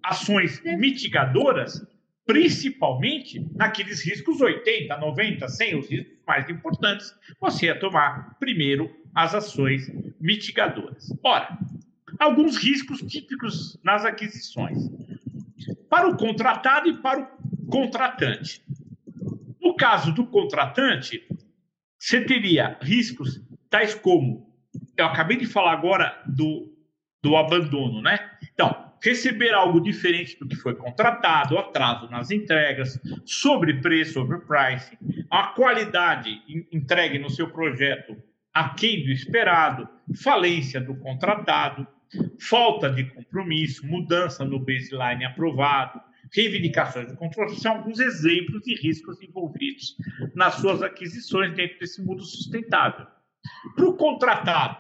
ações mitigadoras, principalmente naqueles riscos 80, 90, 100, os riscos mais importantes, você ia tomar primeiro as ações mitigadoras. Ora, alguns riscos típicos nas aquisições. Para o contratado e para o contratante. No caso do contratante, você teria riscos tais como, eu acabei de falar agora do abandono, né? Então, receber algo diferente do que foi contratado, atraso nas entregas, sobrepreço, overpricing, a qualidade entregue no seu projeto aquém do esperado, falência do contratado, falta de compromisso, mudança no baseline aprovado, reivindicações de controle, são alguns exemplos de riscos envolvidos nas suas aquisições dentro desse mundo sustentável. Para o contratado,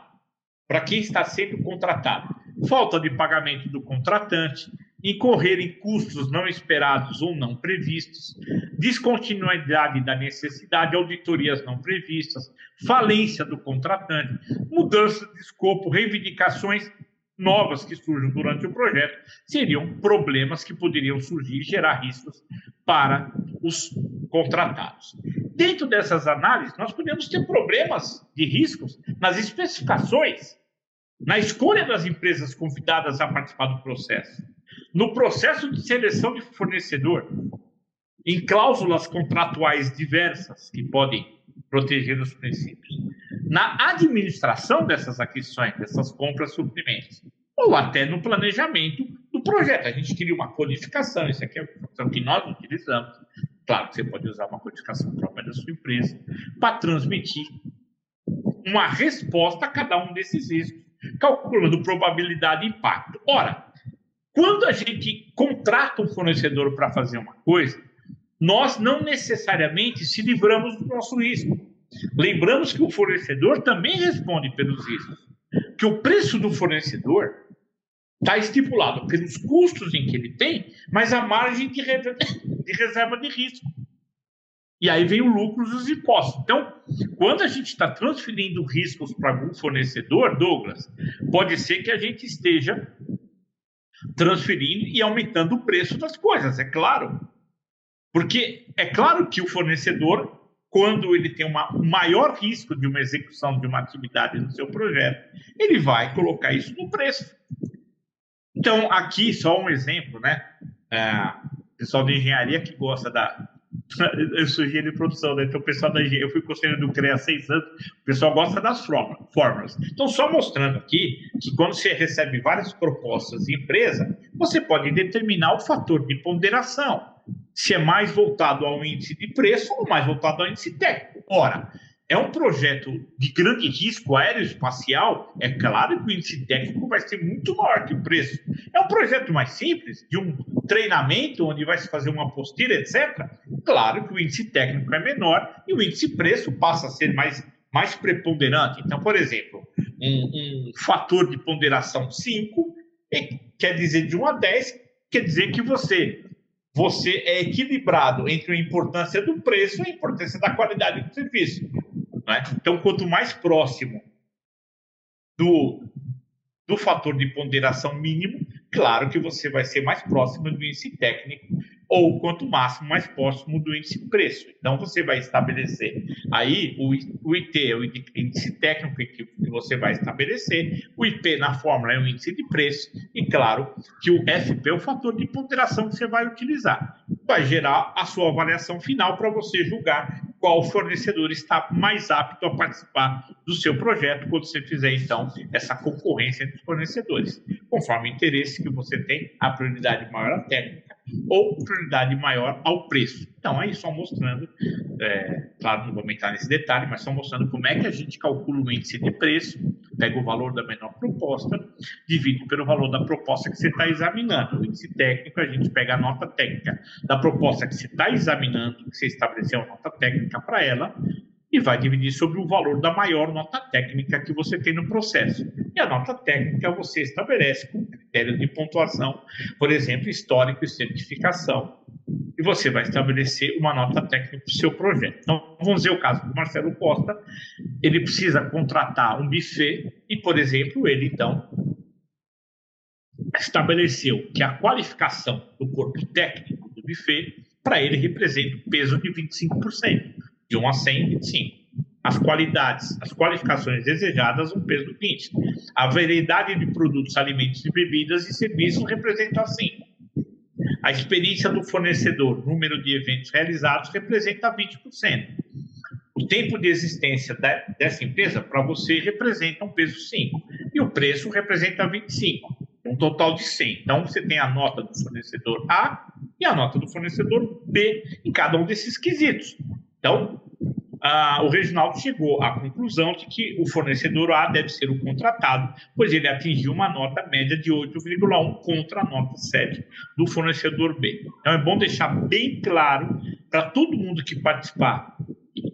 para quem está sendo contratado, falta de pagamento do contratante, incorrer em custos não esperados ou não previstos, descontinuidade da necessidade, auditorias não previstas, falência do contratante, mudança de escopo, reivindicações novas que surjam durante o projeto, seriam problemas que poderiam surgir e gerar riscos para os contratados. Dentro dessas análises, nós podemos ter problemas de riscos nas especificações, na escolha das empresas convidadas a participar do processo, no processo de seleção de fornecedor, em cláusulas contratuais diversas que podem proteger os princípios, na administração dessas aquisições, dessas compras suprimentos, ou até no planejamento do projeto. A gente queria uma codificação, isso aqui é a função que nós utilizamos. Claro que você pode usar uma codificação própria da sua empresa para transmitir uma resposta a cada um desses riscos, calculando probabilidade e impacto. Ora, quando a gente contrata um fornecedor para fazer uma coisa, nós não necessariamente se livramos do nosso risco. Lembramos que o fornecedor também responde pelos riscos, que o preço do fornecedor está estipulado pelos custos em que ele tem, mas a margem de reserva de risco. E aí vem o lucro dos impostos. Então, quando a gente está transferindo riscos para algum fornecedor, Douglas, pode ser que a gente esteja transferindo e aumentando o preço das coisas, é claro. Porque é claro que o fornecedor, quando ele tem um maior risco de uma execução de uma atividade no seu projeto, ele vai colocar isso no preço. Então, aqui só um exemplo, né? O pessoal de engenharia que gosta da... Eu sou engenheiro de produção, né? Então o pessoal da engenharia, eu fui conselheiro do CREA há 6 anos, o pessoal gosta das fórmulas. Então, só mostrando aqui que quando você recebe várias propostas de empresa, você pode determinar o fator de ponderação, se é mais voltado ao índice de preço ou mais voltado ao índice técnico. Ora, é um projeto de grande risco aeroespacial, é claro que o índice técnico vai ser muito maior que o preço. É um projeto mais simples, de um treinamento onde vai se fazer uma apostila, etc. Claro que o índice técnico é menor e o índice preço passa a ser mais preponderante. Então, por exemplo, um fator de ponderação 5 quer dizer de 1 a 10, quer dizer que você é equilibrado entre a importância do preço e a importância da qualidade do serviço. Né? Então, quanto mais próximo do fator de ponderação mínimo, claro que você vai ser mais próximo do índice técnico ou quanto máximo mais próximo do índice de preço. Então, você vai estabelecer aí o IT, o índice técnico que você vai estabelecer, o IP na fórmula é o índice de preço, e claro que o FP é o fator de ponderação que você vai utilizar. Vai gerar a sua avaliação final para você julgar qual fornecedor está mais apto a participar do seu projeto quando você fizer, então, essa concorrência entre os fornecedores. Conforme o interesse que você tem, a prioridade maior à técnica ou prioridade maior ao preço. Então, aí só mostrando, claro, não vou entrar nesse detalhe, mas só mostrando como é que a gente calcula o índice de preço, pega o valor da menor proposta, divide pelo valor da proposta que você está examinando. O índice técnico, a gente pega a nota técnica da proposta que você está examinando, que você estabeleceu a nota técnica para ela, e vai dividir sobre o valor da maior nota técnica que você tem no processo. E a nota técnica você estabelece com critério de pontuação, por exemplo, histórico e certificação, e você vai estabelecer uma nota técnica para o seu projeto. Então, vamos ver o caso do Marcelo Costa. Ele precisa contratar um buffet e, por exemplo, ele, então, estabeleceu que a qualificação do corpo técnico do buffet, para ele, representa um peso de 25%. De 1 a 100, 25. As qualidades, as qualificações desejadas, um peso de 20. A variedade de produtos, alimentos e bebidas e serviços representa 5. A experiência do fornecedor, número de eventos realizados, representa 20%. O tempo de existência dessa empresa, para você, representa um peso 5. E o preço representa 25. Um total de 100. Então, você tem a nota do fornecedor A e a nota do fornecedor B em cada um desses quesitos. Então, o Reginaldo chegou à conclusão de que o fornecedor A deve ser o contratado, pois ele atingiu uma nota média de 8,1 contra a nota 7 do fornecedor B. Então, é bom deixar bem claro para todo mundo que participar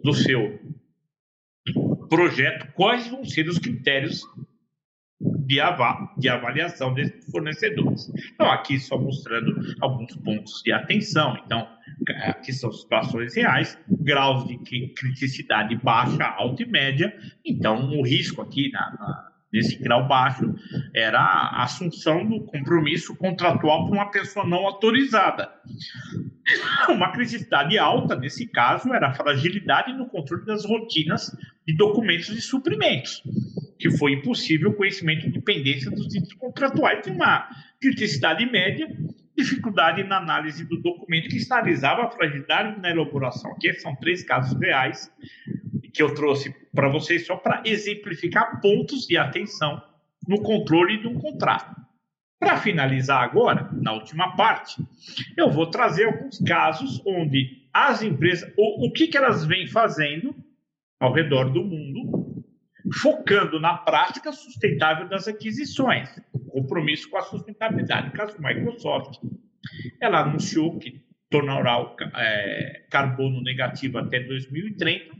do seu projeto quais vão ser os critérios de avaliação desses fornecedores. Então, aqui só mostrando alguns pontos de atenção. Então, aqui são situações reais, graus de criticidade baixa, alta e média. Então, o risco aqui nesse grau baixo era a assunção do compromisso contratual por uma pessoa não autorizada. Uma criticidade alta, nesse caso, era a fragilidade no controle das rotinas de documentos de suprimentos, que foi impossível o conhecimento de pendência dos títulos contratuais. Tem uma criticidade média, dificuldade na análise do documento que sinalizava a fragilidade na elaboração. Aqui são 3 casos reais que eu trouxe para vocês só para exemplificar pontos de atenção no controle de um contrato. Para finalizar agora, na última parte, eu vou trazer alguns casos onde as empresas, o que elas vêm fazendo ao redor do mundo, focando na prática sustentável das aquisições, compromisso com a sustentabilidade. No caso da Microsoft, ela anunciou que tornará o carbono negativo até 2030,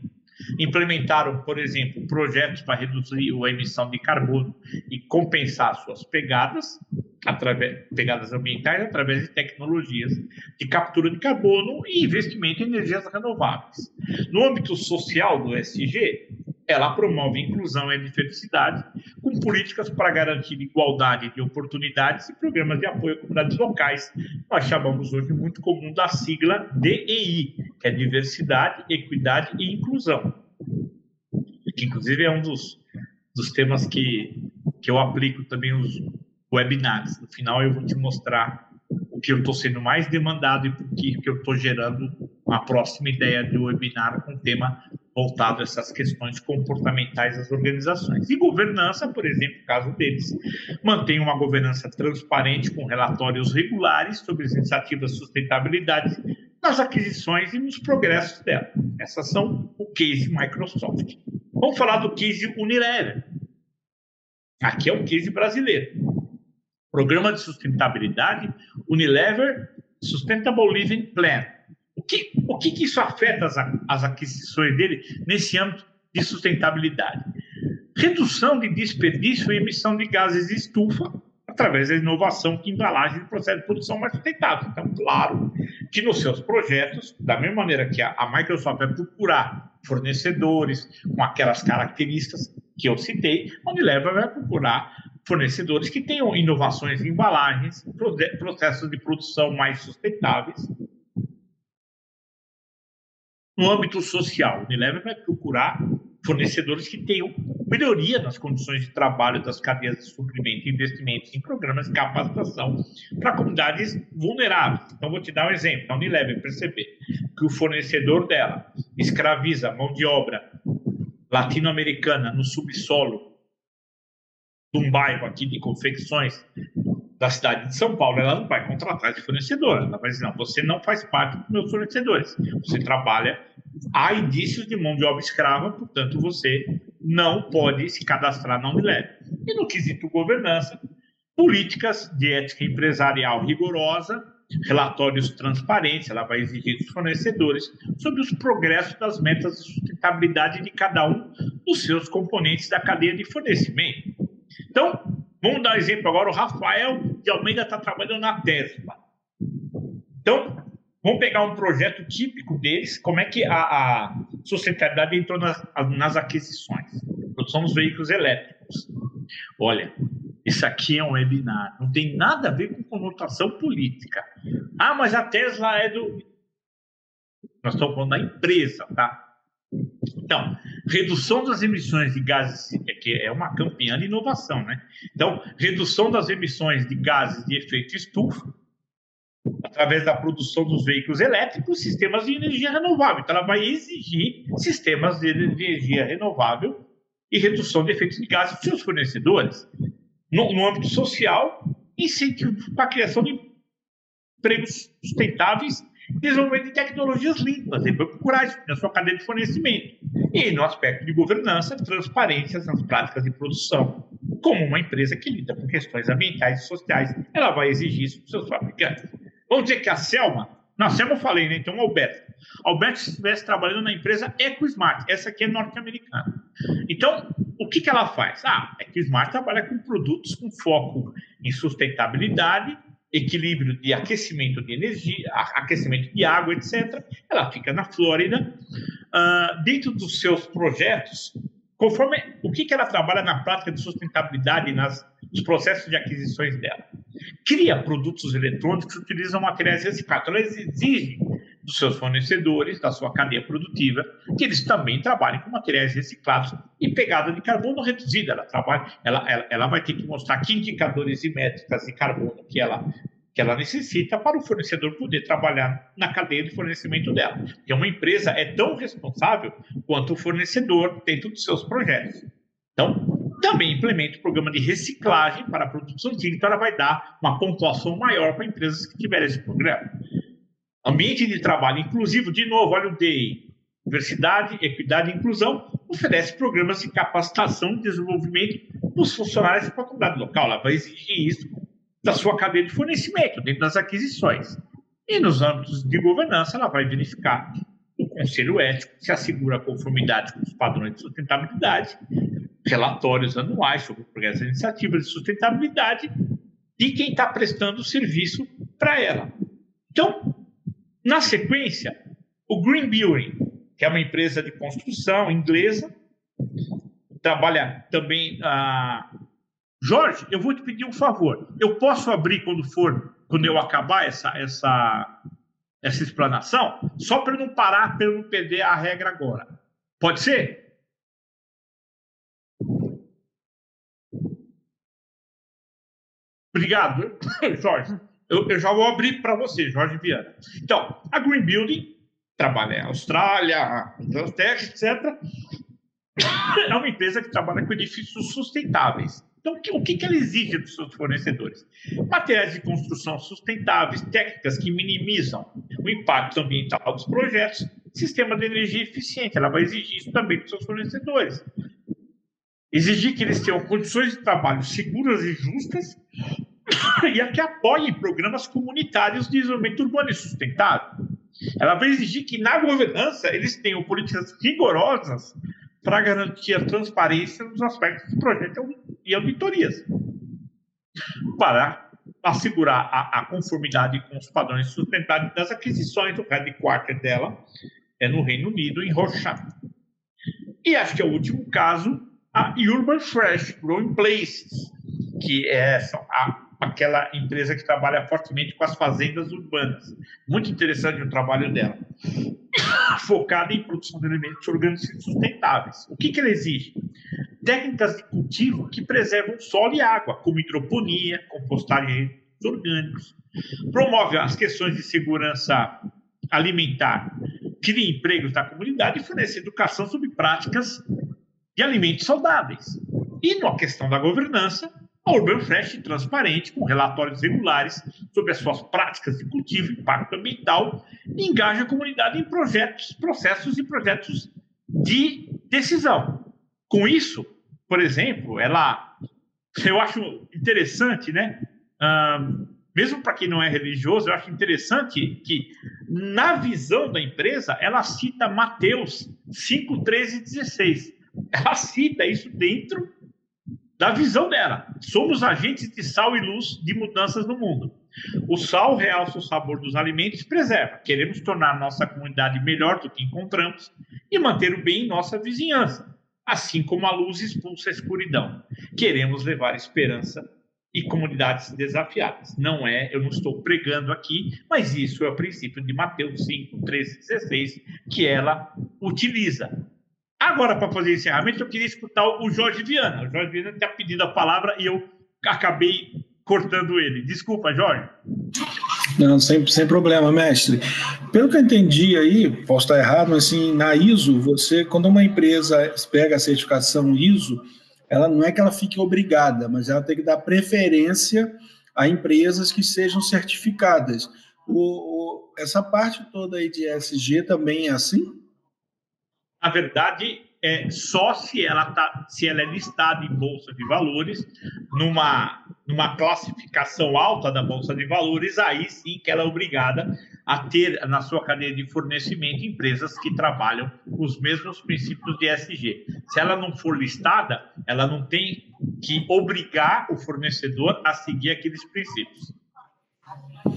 implementaram, por exemplo, projetos para reduzir a emissão de carbono e compensar suas pegadas ambientais através de tecnologias de captura de carbono e investimento em energias renováveis. No âmbito social do ESG, ela promove inclusão e diversidade com políticas para garantir igualdade de oportunidades e programas de apoio a comunidades locais. Nós chamamos hoje muito comum da sigla DEI, que é diversidade, equidade e inclusão, que inclusive é um dos temas que eu aplico também os webinars. No final eu vou te mostrar o que eu estou sendo mais demandado e por que eu estou gerando uma próxima ideia de webinar com tema voltado a essas questões comportamentais das organizações. E governança, por exemplo, no caso deles, mantém uma governança transparente com relatórios regulares sobre as iniciativas de sustentabilidade nas aquisições e nos progressos dela. Essas são o case Microsoft. Vamos falar do case Unilever. Aqui é o case brasileiro. Programa de sustentabilidade Unilever Sustainable Living Plan. O que isso afeta as aquisições dele nesse âmbito de sustentabilidade? Redução de desperdício e emissão de gases de estufa através da inovação de embalagem e processo de produção mais sustentável. Então, claro que nos seus projetos, da mesma maneira que a Microsoft vai procurar fornecedores com aquelas características que eu citei, a Unilever vai procurar fornecedores que tenham inovações em embalagens, processos de produção mais sustentáveis. No âmbito social, a Unilever vai procurar fornecedores que tenham melhoria nas condições de trabalho das cadeias de suprimento e investimentos em programas de capacitação para comunidades vulneráveis. Então, vou te dar um exemplo. A Unilever perceber que o fornecedor dela escraviza mão de obra latino-americana no subsolo de um bairro aqui de confecções da cidade de São Paulo, ela não vai contratar esse fornecedor. Ela vai dizer, não, você não faz parte dos meus fornecedores. Você trabalha, há indícios de mão de obra escrava, portanto, você não pode se cadastrar na Unilever. E no quesito governança, políticas de ética empresarial rigorosa, relatórios transparentes, ela vai exigir dos fornecedores sobre os progressos das metas de sustentabilidade de cada um dos seus componentes da cadeia de fornecimento. Então, vamos dar um exemplo agora, o Rafael de Almeida está trabalhando na Tesla. Então, vamos pegar um projeto típico deles, como é que a sustentabilidade entrou nas aquisições, produção dos veículos elétricos. Olha, isso aqui é um webinar, não tem nada a ver com conotação política. Ah, mas a Tesla é do... Nós estamos falando da empresa, tá? Então, redução das emissões de gases, que é uma campeã de inovação, né? Então, redução das emissões de gases de efeito estufa, através da produção dos veículos elétricos, sistemas de energia renovável. Então, ela vai exigir sistemas de energia renovável e redução de efeitos de gases dos seus fornecedores. No âmbito social, incentivo para a criação de empregos sustentáveis, desenvolvimento de tecnologias limpas, ele vai procurar isso na sua cadeia de fornecimento. E no aspecto de governança, transparência nas práticas de produção. Como uma empresa que lida com questões ambientais e sociais, ela vai exigir isso dos seus fabricantes. Vamos dizer que a Selma, na Selma eu falei, né? Então, Alberto estivesse trabalhando na empresa EcoSmart, essa aqui é norte-americana. Então, o que ela faz? A EcoSmart trabalha com produtos com foco em sustentabilidade, equilíbrio de aquecimento de energia, aquecimento de água, etc. Ela fica na Flórida. Dentro dos seus projetos, conforme o que ela trabalha na prática de sustentabilidade nos processos de aquisições dela. Cria produtos eletrônicos que utilizam materiais reciclados. Ela exige dos seus fornecedores, da sua cadeia produtiva, que eles também trabalhem com materiais reciclados e pegada de carbono reduzida. Ela vai ter que mostrar que indicadores e métricas de carbono que ela necessita para o fornecedor poder trabalhar na cadeia de fornecimento dela. Porque uma empresa é tão responsável quanto o fornecedor dentro dos seus projetos. Então, também implementa o programa de reciclagem para produtos antigos, então ela vai dar uma pontuação maior para empresas que tiverem esse programa. Ambiente de trabalho inclusivo, de novo, olha o DEI, diversidade, equidade e inclusão, oferece programas de capacitação e desenvolvimento dos funcionários da comunidade local. Ela vai exigir isso da sua cadeia de fornecimento, dentro das aquisições. E nos âmbitos de governança, ela vai verificar o Conselho Ético se assegura a conformidade com os padrões de sustentabilidade, relatórios anuais sobre o progresso das iniciativas de sustentabilidade de quem está prestando o serviço para ela. Então, na sequência, o Green Building, que é uma empresa de construção inglesa, trabalha também... Jorge, eu vou te pedir um favor. Eu posso abrir quando eu acabar essa explanação, só para não parar, para eu não perder a regra agora. Pode ser? Obrigado, Jorge. Eu já vou abrir para você, Jorge Viana. Então, a Green Building trabalha em Austrália, Inglaterra, etc. É uma empresa que trabalha com edifícios sustentáveis. Então, o que ela exige dos seus fornecedores? Materiais de construção sustentáveis, técnicas que minimizam o impacto ambiental dos projetos, sistema de energia eficiente. Ela vai exigir isso também dos seus fornecedores. Exigir que eles tenham condições de trabalho seguras e justas e a que apoiem programas comunitários de desenvolvimento urbano e sustentável. Ela vai exigir que, na governança, eles tenham políticas rigorosas para garantir a transparência nos aspectos do projeto e auditorias, para assegurar a conformidade com os padrões sustentáveis das aquisições. O headquarter dela é no Reino Unido, em Rochester. E acho que é o último caso, a Urban Fresh Growing Places, que é aquela empresa que trabalha fortemente com as fazendas urbanas. Muito interessante o trabalho dela, focada em produção de alimentos orgânicos sustentáveis. O que ela exige? Técnicas de cultivo que preservam solo e água, como hidroponia, compostagem orgânicos. Promove as questões de segurança alimentar, cria empregos na comunidade e fornece educação sobre práticas de alimentos saudáveis. E na questão da governança, a Urban Fresh é transparente, com relatórios regulares sobre as suas práticas de cultivo, impacto ambiental, e engaja a comunidade em projetos, processos e projetos de decisão. Com isso, por exemplo, eu acho interessante, né? Mesmo para quem não é religioso, eu acho interessante que, na visão da empresa, ela cita Mateus 5, 13 e 16. Ela cita isso dentro da visão dela. Somos agentes de sal e luz de mudanças no mundo. O sal realça o sabor dos alimentos e preserva. Queremos tornar nossa comunidade melhor do que encontramos e manter o bem em nossa vizinhança, assim como a luz expulsa a escuridão. Queremos levar esperança e comunidades desafiadas. Eu não estou pregando aqui, mas isso é o princípio de Mateus 5, 13 e 16 que ela utiliza. Agora, para fazer encerramento, eu queria escutar o Jorge Viana. O Jorge Viana tinha pedido a palavra e eu acabei cortando ele. Desculpa, Jorge. Não, sem problema, mestre. Pelo que eu entendi aí, posso estar errado, mas assim, na ISO, quando uma empresa pega a certificação ISO, ela não é que ela fique obrigada, mas ela tem que dar preferência a empresas que sejam certificadas. Essa parte toda aí de ESG também é assim? Na verdade, só se ela é listada em Bolsa de Valores, numa classificação alta da Bolsa de Valores, aí sim que ela é obrigada a ter na sua cadeia de fornecimento empresas que trabalham com os mesmos princípios de ESG. Se ela não for listada, ela não tem que obrigar o fornecedor a seguir aqueles princípios.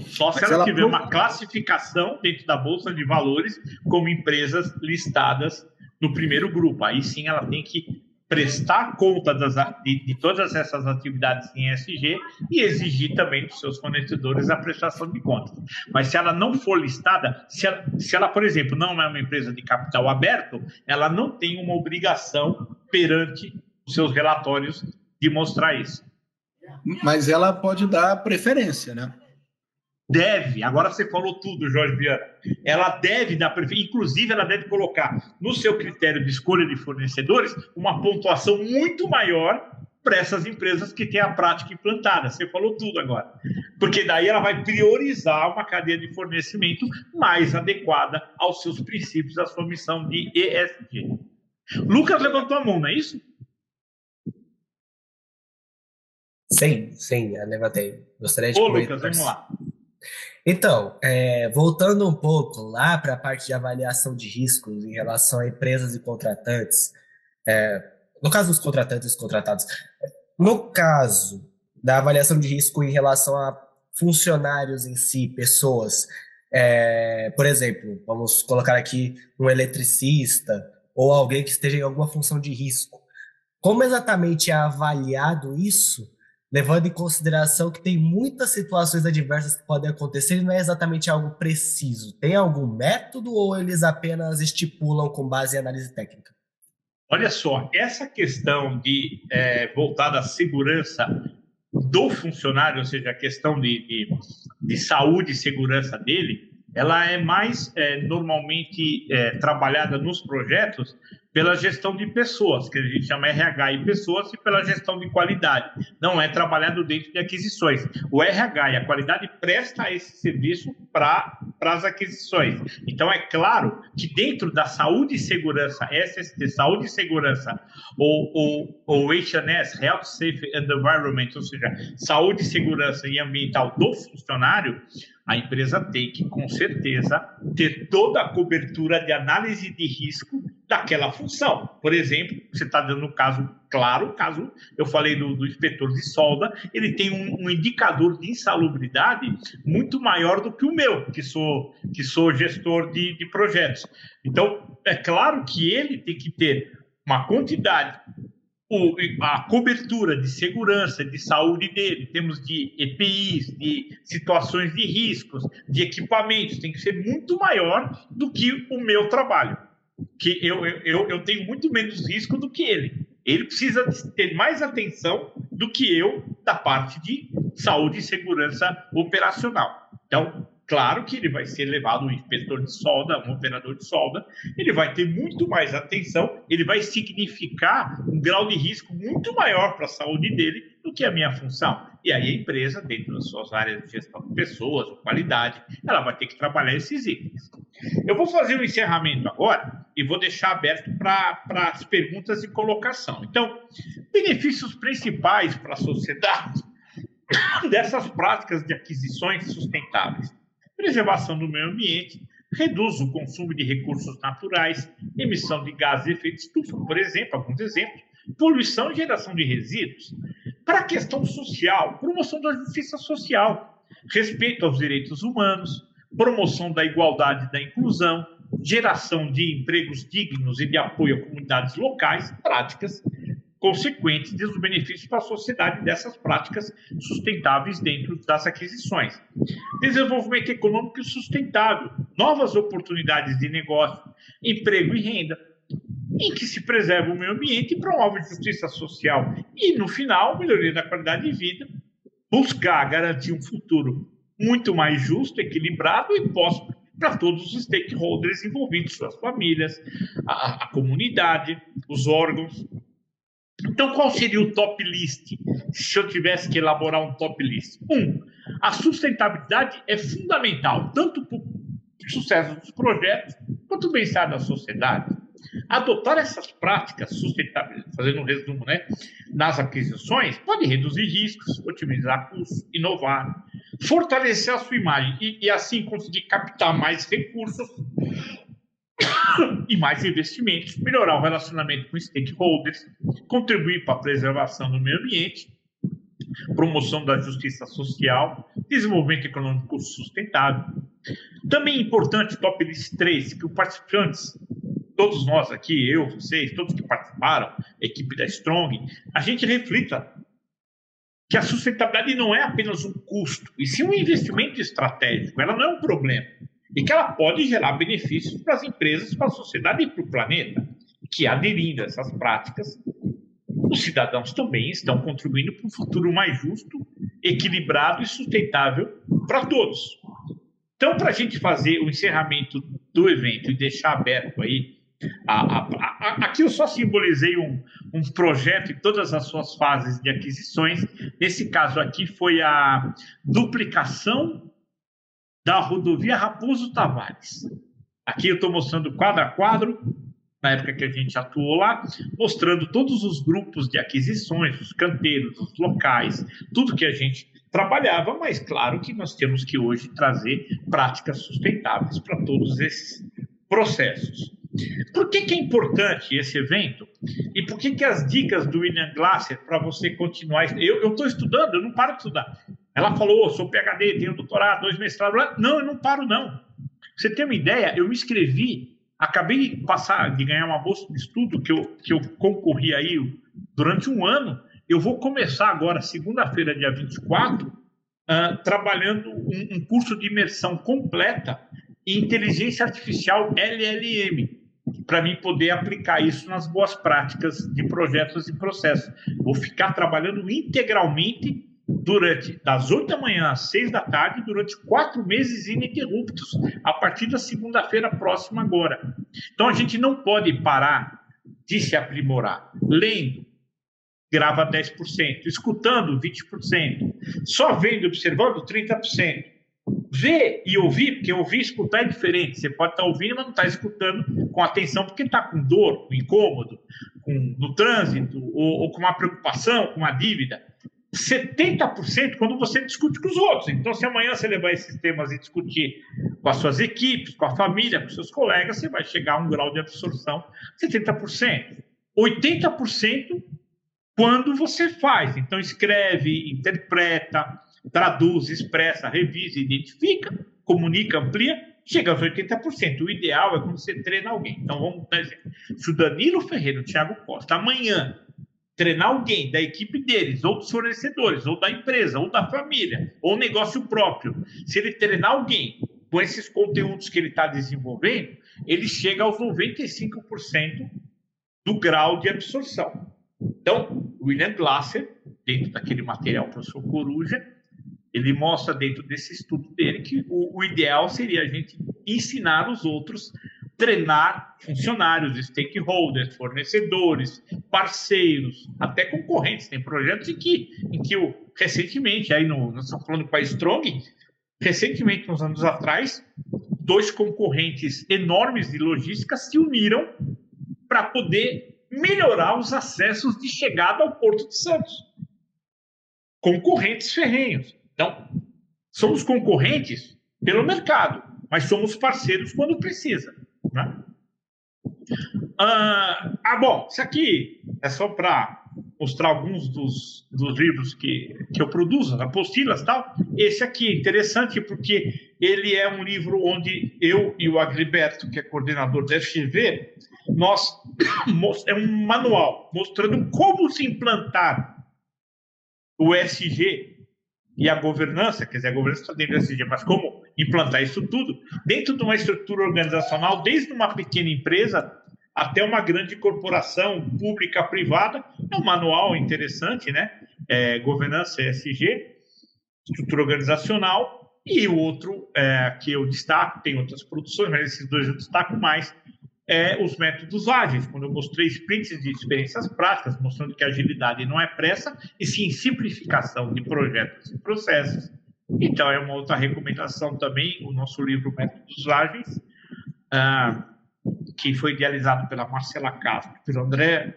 Só se ela tiver uma classificação dentro da Bolsa de Valores como empresas listadas no primeiro grupo. Aí sim ela tem que prestar conta de todas essas atividades em ESG e exigir também dos seus fornecedores a prestação de contas. Mas se ela não for listada, se ela, por exemplo, não é uma empresa de capital aberto, ela não tem uma obrigação perante os seus relatórios de mostrar isso. Mas ela pode dar preferência, né? Deve, agora você falou tudo, Jorge Viana. Ela deve dar preferência, inclusive ela deve colocar no seu critério de escolha de fornecedores uma pontuação muito maior para essas empresas que têm a prática implantada. Você falou tudo agora. Porque daí ela vai priorizar uma cadeia de fornecimento mais adequada aos seus princípios, à sua missão de ESG. Lucas levantou a mão, não é isso? Sim, eu levantei. Gostaria de comentar. Lucas, vamos lá. Então, voltando um pouco lá para a parte de avaliação de riscos em relação a empresas e contratantes, no caso dos contratantes e dos contratados, no caso da avaliação de risco em relação a funcionários em si, pessoas, por exemplo, vamos colocar aqui um eletricista ou alguém que esteja em alguma função de risco. Como exatamente é avaliado isso? Levando em consideração que tem muitas situações adversas que podem acontecer e não é exatamente algo preciso. Tem algum método ou eles apenas estipulam com base em análise técnica? Olha só, essa questão de voltada à segurança do funcionário, ou seja, a questão de saúde e segurança dele, ela é mais normalmente trabalhada nos projetos pela gestão de pessoas, que a gente chama RH e pessoas, e pela gestão de qualidade. Não é trabalhado dentro de aquisições. O RH e a qualidade presta esse serviço para as aquisições. Então, é claro que dentro da saúde e segurança, SST, saúde e segurança, ou HNS, Health, Safety and Environment, ou seja, saúde, segurança e ambiental do funcionário, a empresa tem que, com certeza, ter toda a cobertura de análise de risco daquela função. Por exemplo, você está dando um caso claro, caso eu falei do inspetor de solda, ele tem um indicador de insalubridade muito maior do que o meu, que sou gestor de projetos. Então, é claro que ele tem que ter uma quantidade a cobertura de segurança, de saúde dele, temos de EPIs, de situações de riscos, de equipamentos, tem que ser muito maior do que o meu trabalho, que eu tenho muito menos risco do que ele. Ele precisa ter mais atenção do que eu da parte de saúde e segurança operacional. Então, claro que ele vai ser levado um inspetor de solda, um operador de solda, ele vai ter muito mais atenção, ele vai significar um grau de risco muito maior para a saúde dele do que a minha função. E aí a empresa, dentro das suas áreas de gestão de pessoas, qualidade, ela vai ter que trabalhar esses itens. Eu vou fazer um encerramento agora e vou deixar aberto para as perguntas e colocação. Então, benefícios principais para a sociedade dessas práticas de aquisições sustentáveis. Preservação do meio ambiente, reduz o consumo de recursos naturais, emissão de gases de efeito estufa, por exemplo, alguns exemplos, poluição e geração de resíduos. Para a questão social, promoção da justiça social, respeito aos direitos humanos, promoção da igualdade e da inclusão, geração de empregos dignos e de apoio a comunidades locais, práticas consequentes dos benefícios para a sociedade dessas práticas sustentáveis dentro das aquisições. Desenvolvimento econômico sustentável, novas oportunidades de negócio, emprego e renda, em que se preserva o meio ambiente e promove justiça social. E, no final, melhoria da qualidade de vida, buscar garantir um futuro muito mais justo, equilibrado e próspero para todos os stakeholders envolvidos, suas famílias, a comunidade, os órgãos. Então, qual seria o top list, se eu tivesse que elaborar um top list? A sustentabilidade é fundamental, tanto para o sucesso dos projetos, quanto o bem-estar da sociedade. Adotar essas práticas sustentáveis, fazendo um resumo, nas aquisições, pode reduzir riscos, otimizar custos, inovar, fortalecer a sua imagem e assim conseguir captar mais recursos e mais investimentos, melhorar o relacionamento com stakeholders, contribuir para a preservação do meio ambiente, promoção da justiça social, desenvolvimento econômico sustentável. Também é importante, top list 3, que os participantes, todos nós aqui, eu, vocês, todos que participaram, a equipe da Strong, a gente reflita que a sustentabilidade não é apenas um custo, e sim um investimento estratégico, ela não é um problema. E que ela pode gerar benefícios para as empresas, para a sociedade e para o planeta, que aderindo a essas práticas, os cidadãos também estão contribuindo para um futuro mais justo, equilibrado e sustentável para todos. Então, para a gente fazer o encerramento do evento e deixar aberto aí, aqui eu só simbolizei um projeto em todas as suas fases de aquisições. Nesse caso aqui foi a duplicação da rodovia Raposo Tavares. Aqui eu estou mostrando quadro a quadro, na época que a gente atuou lá, mostrando todos os grupos de aquisições, os canteiros, os locais, tudo que a gente trabalhava, mas claro que nós temos que hoje trazer práticas sustentáveis para todos esses processos. Por que é importante esse evento? E por que as dicas do William Glasser para você continuar? Eu estou estudando, eu não paro de estudar. Ela falou, sou PhD, tenho doutorado, 2 mestrados. Não, eu não paro, não. Pra você ter uma ideia, eu me inscrevi, acabei de ganhar uma bolsa de estudo que eu concorri aí durante um ano. Eu vou começar agora, segunda-feira, dia 24, trabalhando um curso de imersão completa em inteligência artificial LLM, para mim poder aplicar isso nas boas práticas de projetos e processos. Vou ficar trabalhando integralmente das 8 da manhã às 6 da tarde, durante 4 meses ininterruptos, a partir da segunda-feira próxima agora. Então, a gente não pode parar de se aprimorar. Lendo, grava 10%, escutando 20%, só vendo e observando 30%. Ver e ouvir, porque ouvir e escutar é diferente. Você pode estar ouvindo, mas não está escutando com atenção, porque está com dor, com incômodo, no trânsito, ou com uma preocupação, com uma dívida. 70% quando você discute com os outros. Então, se amanhã você levar esses temas e discutir com as suas equipes, com a família, com seus colegas, você vai chegar a um grau de absorção 70%. 80% quando você faz. Então, escreve, interpreta, traduz, expressa, revisa, identifica, comunica, amplia, chega aos 80%. O ideal é quando você treina alguém. Então, vamos dar exemplo. Se o Danilo Ferreira, o Thiago Costa, amanhã treinar alguém da equipe deles, ou dos fornecedores, ou da empresa, ou da família, ou negócio próprio, se ele treinar alguém com esses conteúdos que ele está desenvolvendo, ele chega aos 95% do grau de absorção. Então, William Glasser, dentro daquele material professor Coruja, ele mostra dentro desse estudo dele que o ideal seria a gente ensinar os outros, treinar funcionários, stakeholders, fornecedores, parceiros, até concorrentes. Tem projetos em que recentemente, aí nós estamos falando com a Strong, recentemente, uns anos atrás, 2 concorrentes enormes de logística se uniram para poder melhorar os acessos de chegada ao Porto de Santos. Concorrentes ferrenhos. Então, somos concorrentes pelo mercado, mas somos parceiros quando precisa. Né? Bom, isso aqui é só para mostrar alguns dos livros que eu produzo, apostilas e tal. Esse aqui é interessante porque ele é um livro onde eu e o Agriberto, que é coordenador da FGV, é um manual mostrando como se implantar o ESG e a governança, quer dizer, a governança está dentro do ESG, mas como implantar isso tudo dentro de uma estrutura organizacional, desde uma pequena empresa até uma grande corporação pública, privada. É um manual interessante, né? Governança ESG, estrutura organizacional, e o outro que eu destaco, tem outras produções, mas esses 2 eu destaco mais, os métodos ágeis, quando eu mostrei sprints de experiências práticas, mostrando que a agilidade não é pressa, e sim simplificação de projetos e processos. Então, é uma outra recomendação também, o nosso livro Métodos Ágeis, que foi idealizado pela Marcela Castro, pelo André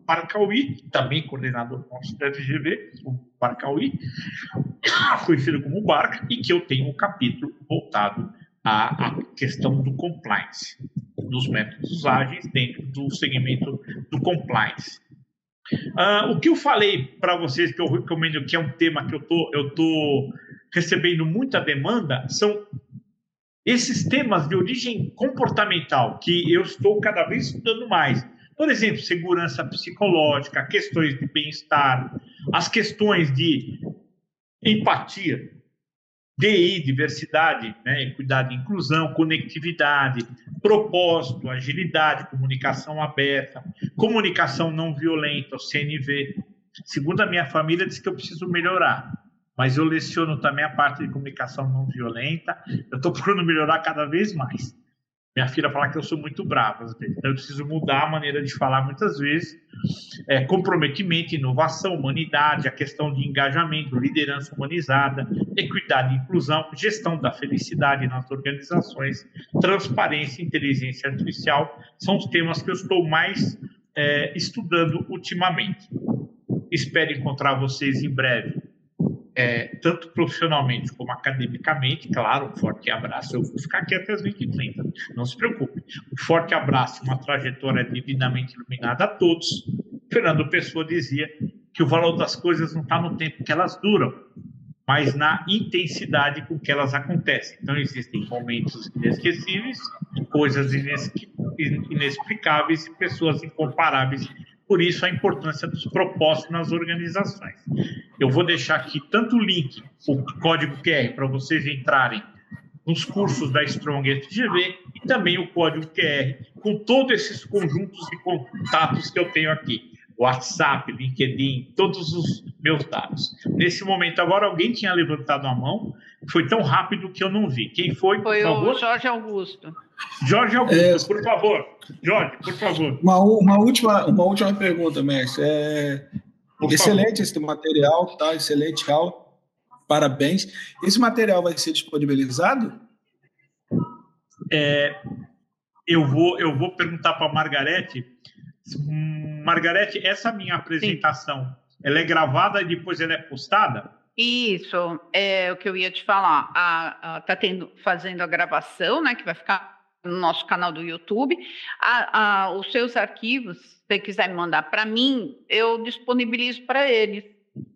Parcauí, também coordenador nosso da FGV, o Parcauí, conhecido como Barca, e que eu tenho um capítulo voltado à questão do compliance, dos métodos ágeis dentro do segmento do compliance. O que eu falei para vocês, que eu recomendo, que é um tema que eu tô recebendo muita demanda, são esses temas de origem comportamental, que eu estou cada vez estudando mais. Por exemplo, segurança psicológica, questões de bem-estar, as questões de empatia, DI, diversidade, né, equidade e inclusão, conectividade, propósito, agilidade, comunicação aberta, comunicação não violenta, o CNV. Segundo a minha família, diz que eu preciso melhorar, mas eu leciono também a parte de comunicação não violenta. Eu estou procurando melhorar cada vez mais. Minha filha fala que eu sou muito brava, então eu preciso mudar a maneira de falar muitas vezes. Comprometimento, inovação, humanidade, a questão de engajamento, liderança humanizada, equidade e inclusão, gestão da felicidade nas organizações, transparência e inteligência artificial, são os temas que eu estou mais estudando ultimamente. Espero encontrar vocês em breve, tanto profissionalmente como academicamente. Claro, um forte abraço. Eu vou ficar aqui até as 20h30, não se preocupe. Um forte abraço, uma trajetória divinamente iluminada a todos. Fernando Pessoa dizia que o valor das coisas não está no tempo que elas duram, mas na intensidade com que elas acontecem. Então, existem momentos inesquecíveis, coisas inexplicáveis e pessoas incomparáveis. Por isso, a importância dos propósitos nas organizações. Eu vou deixar aqui tanto o link, o código QR, para vocês entrarem nos cursos da Strong FGV, e também o código QR com todos esses conjuntos de contatos que eu tenho aqui. WhatsApp, LinkedIn, todos os meus dados. Nesse momento agora, alguém tinha levantado a mão, foi tão rápido que eu não vi. Quem foi? Foi o Jorge Augusto. Jorge Augusto, por favor. Jorge, por favor. Uma última pergunta, mestre. Excelente esse material, tá? Excelente aula. Parabéns. Esse material vai ser disponibilizado? Eu vou perguntar para a Margarete. Margarete, essa minha apresentação, sim, ela é gravada e depois ela é postada? Isso, é o que eu ia te falar. Está fazendo a gravação, né, que vai ficar no nosso canal do YouTube. Os seus arquivos, se você quiser me mandar para mim, eu disponibilizo para eles.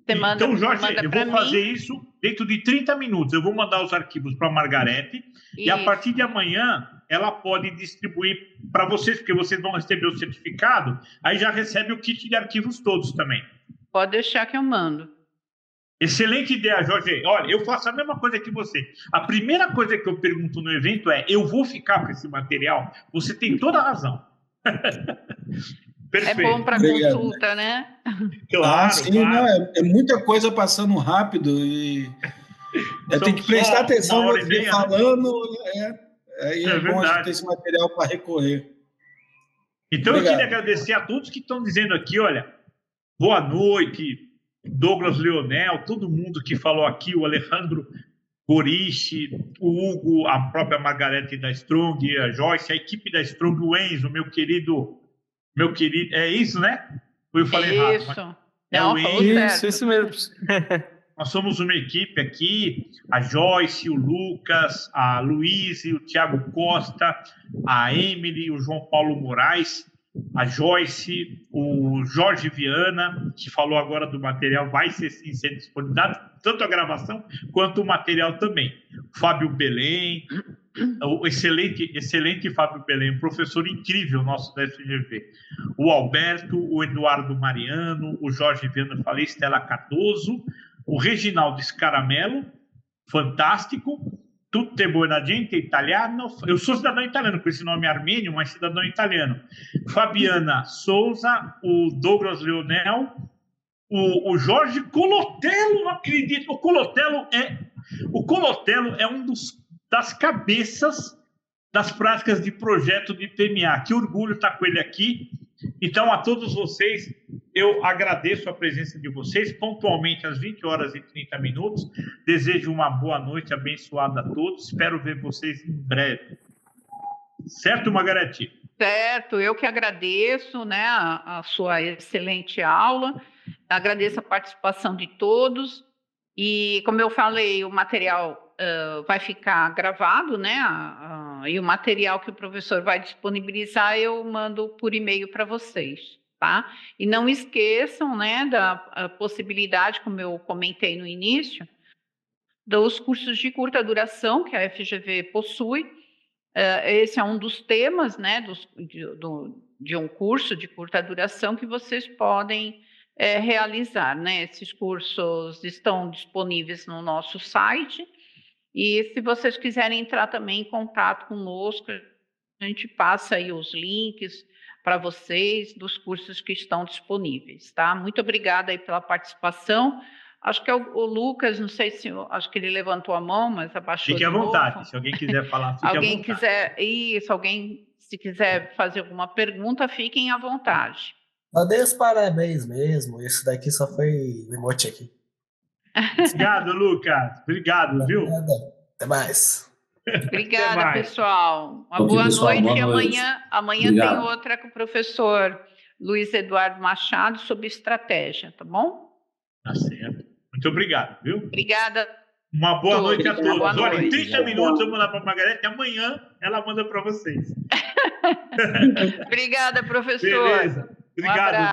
Então, Jorge, eu vou fazer isso dentro de 30 minutos. Eu vou mandar os arquivos para a Margarete, e a partir de amanhã ela pode distribuir para vocês, porque vocês vão receber o certificado, aí já recebe o kit de arquivos todos também. Pode deixar que eu mando. Excelente ideia, Jorge. Olha, eu faço a mesma coisa que você. A primeira coisa que eu pergunto no evento é: eu vou ficar com esse material? Você tem toda a razão. Perfeito. É bom para consulta, né? Claro, sim, claro. Não, é muita coisa passando rápido e tem que prestar atenção no que você está falando. É bom a gente ter esse material para recorrer. Então, eu queria agradecer a todos que estão dizendo aqui, olha, boa noite, Douglas Leonel, todo mundo que falou aqui, o Alejandro Gorichi, o Hugo, a própria Margarete da Strong, a Joyce, a equipe da Strong, o Enzo, meu querido, é isso, né? Eu falei errado. Isso. Não, falou certo. Isso mesmo. Nós somos uma equipe aqui, a Joyce, o Lucas, a Luíse, o Thiago Costa, a Emily, o João Paulo Moraes, a Joyce, o Jorge Viana, que falou agora do material, vai ser sim ser disponibilizado, tanto a gravação quanto o material também. O Fábio Belém, o excelente Fábio Belém, um professor incrível nosso da FGV. O Alberto, o Eduardo Mariano, o Jorge Viana, falei, Estela Cardoso, o Reginaldo Scaramelo, fantástico. Tutte buona gente, italiano. Eu sou cidadão italiano, com esse nome armênio, mas cidadão italiano. Fabiana Souza, o Douglas Leonel, o Jorge Colotelo, não acredito. O Colotelo é um das cabeças das práticas de projeto de PMA. Que orgulho estar com ele aqui. Então, a todos vocês, eu agradeço a presença de vocês, pontualmente às 20 horas e 30 minutos. Desejo uma boa noite abençoada a todos. Espero ver vocês em breve. Certo, Margarete? Certo, eu que agradeço, né, a sua excelente aula, agradeço a participação de todos, e como eu falei, o material vai ficar gravado, né, e o material que o professor vai disponibilizar eu mando por e-mail para vocês, tá? E não esqueçam, né, da possibilidade, como eu comentei no início, dos cursos de curta duração que a FGV possui. Esse é um dos temas, né, de um curso de curta duração que vocês podem realizar, né? Esses cursos estão disponíveis no nosso site, e se vocês quiserem entrar também em contato conosco, a gente passa aí os links para vocês dos cursos que estão disponíveis, tá? Muito obrigada aí pela participação. Acho que é o Lucas, não sei se... Acho que ele levantou a mão, mas abaixou Fique à vontade, se alguém quiser falar, fique à vontade. Alguém, se quiser fazer alguma pergunta, fiquem à vontade. Eu dei os parabéns mesmo, isso daqui só foi o emote aqui. Obrigado, Lucas. Obrigado, viu? Até mais. Obrigada, pessoal. Uma boa noite. E amanhã tem outra com o professor Luiz Eduardo Machado sobre estratégia, tá bom? Tá certo. Muito obrigado, viu? Obrigada. Uma boa noite a todos. Olha, em 30 minutos eu vou mandar para a Margarete, amanhã ela manda para vocês. Obrigada, professor. Beleza. Obrigado.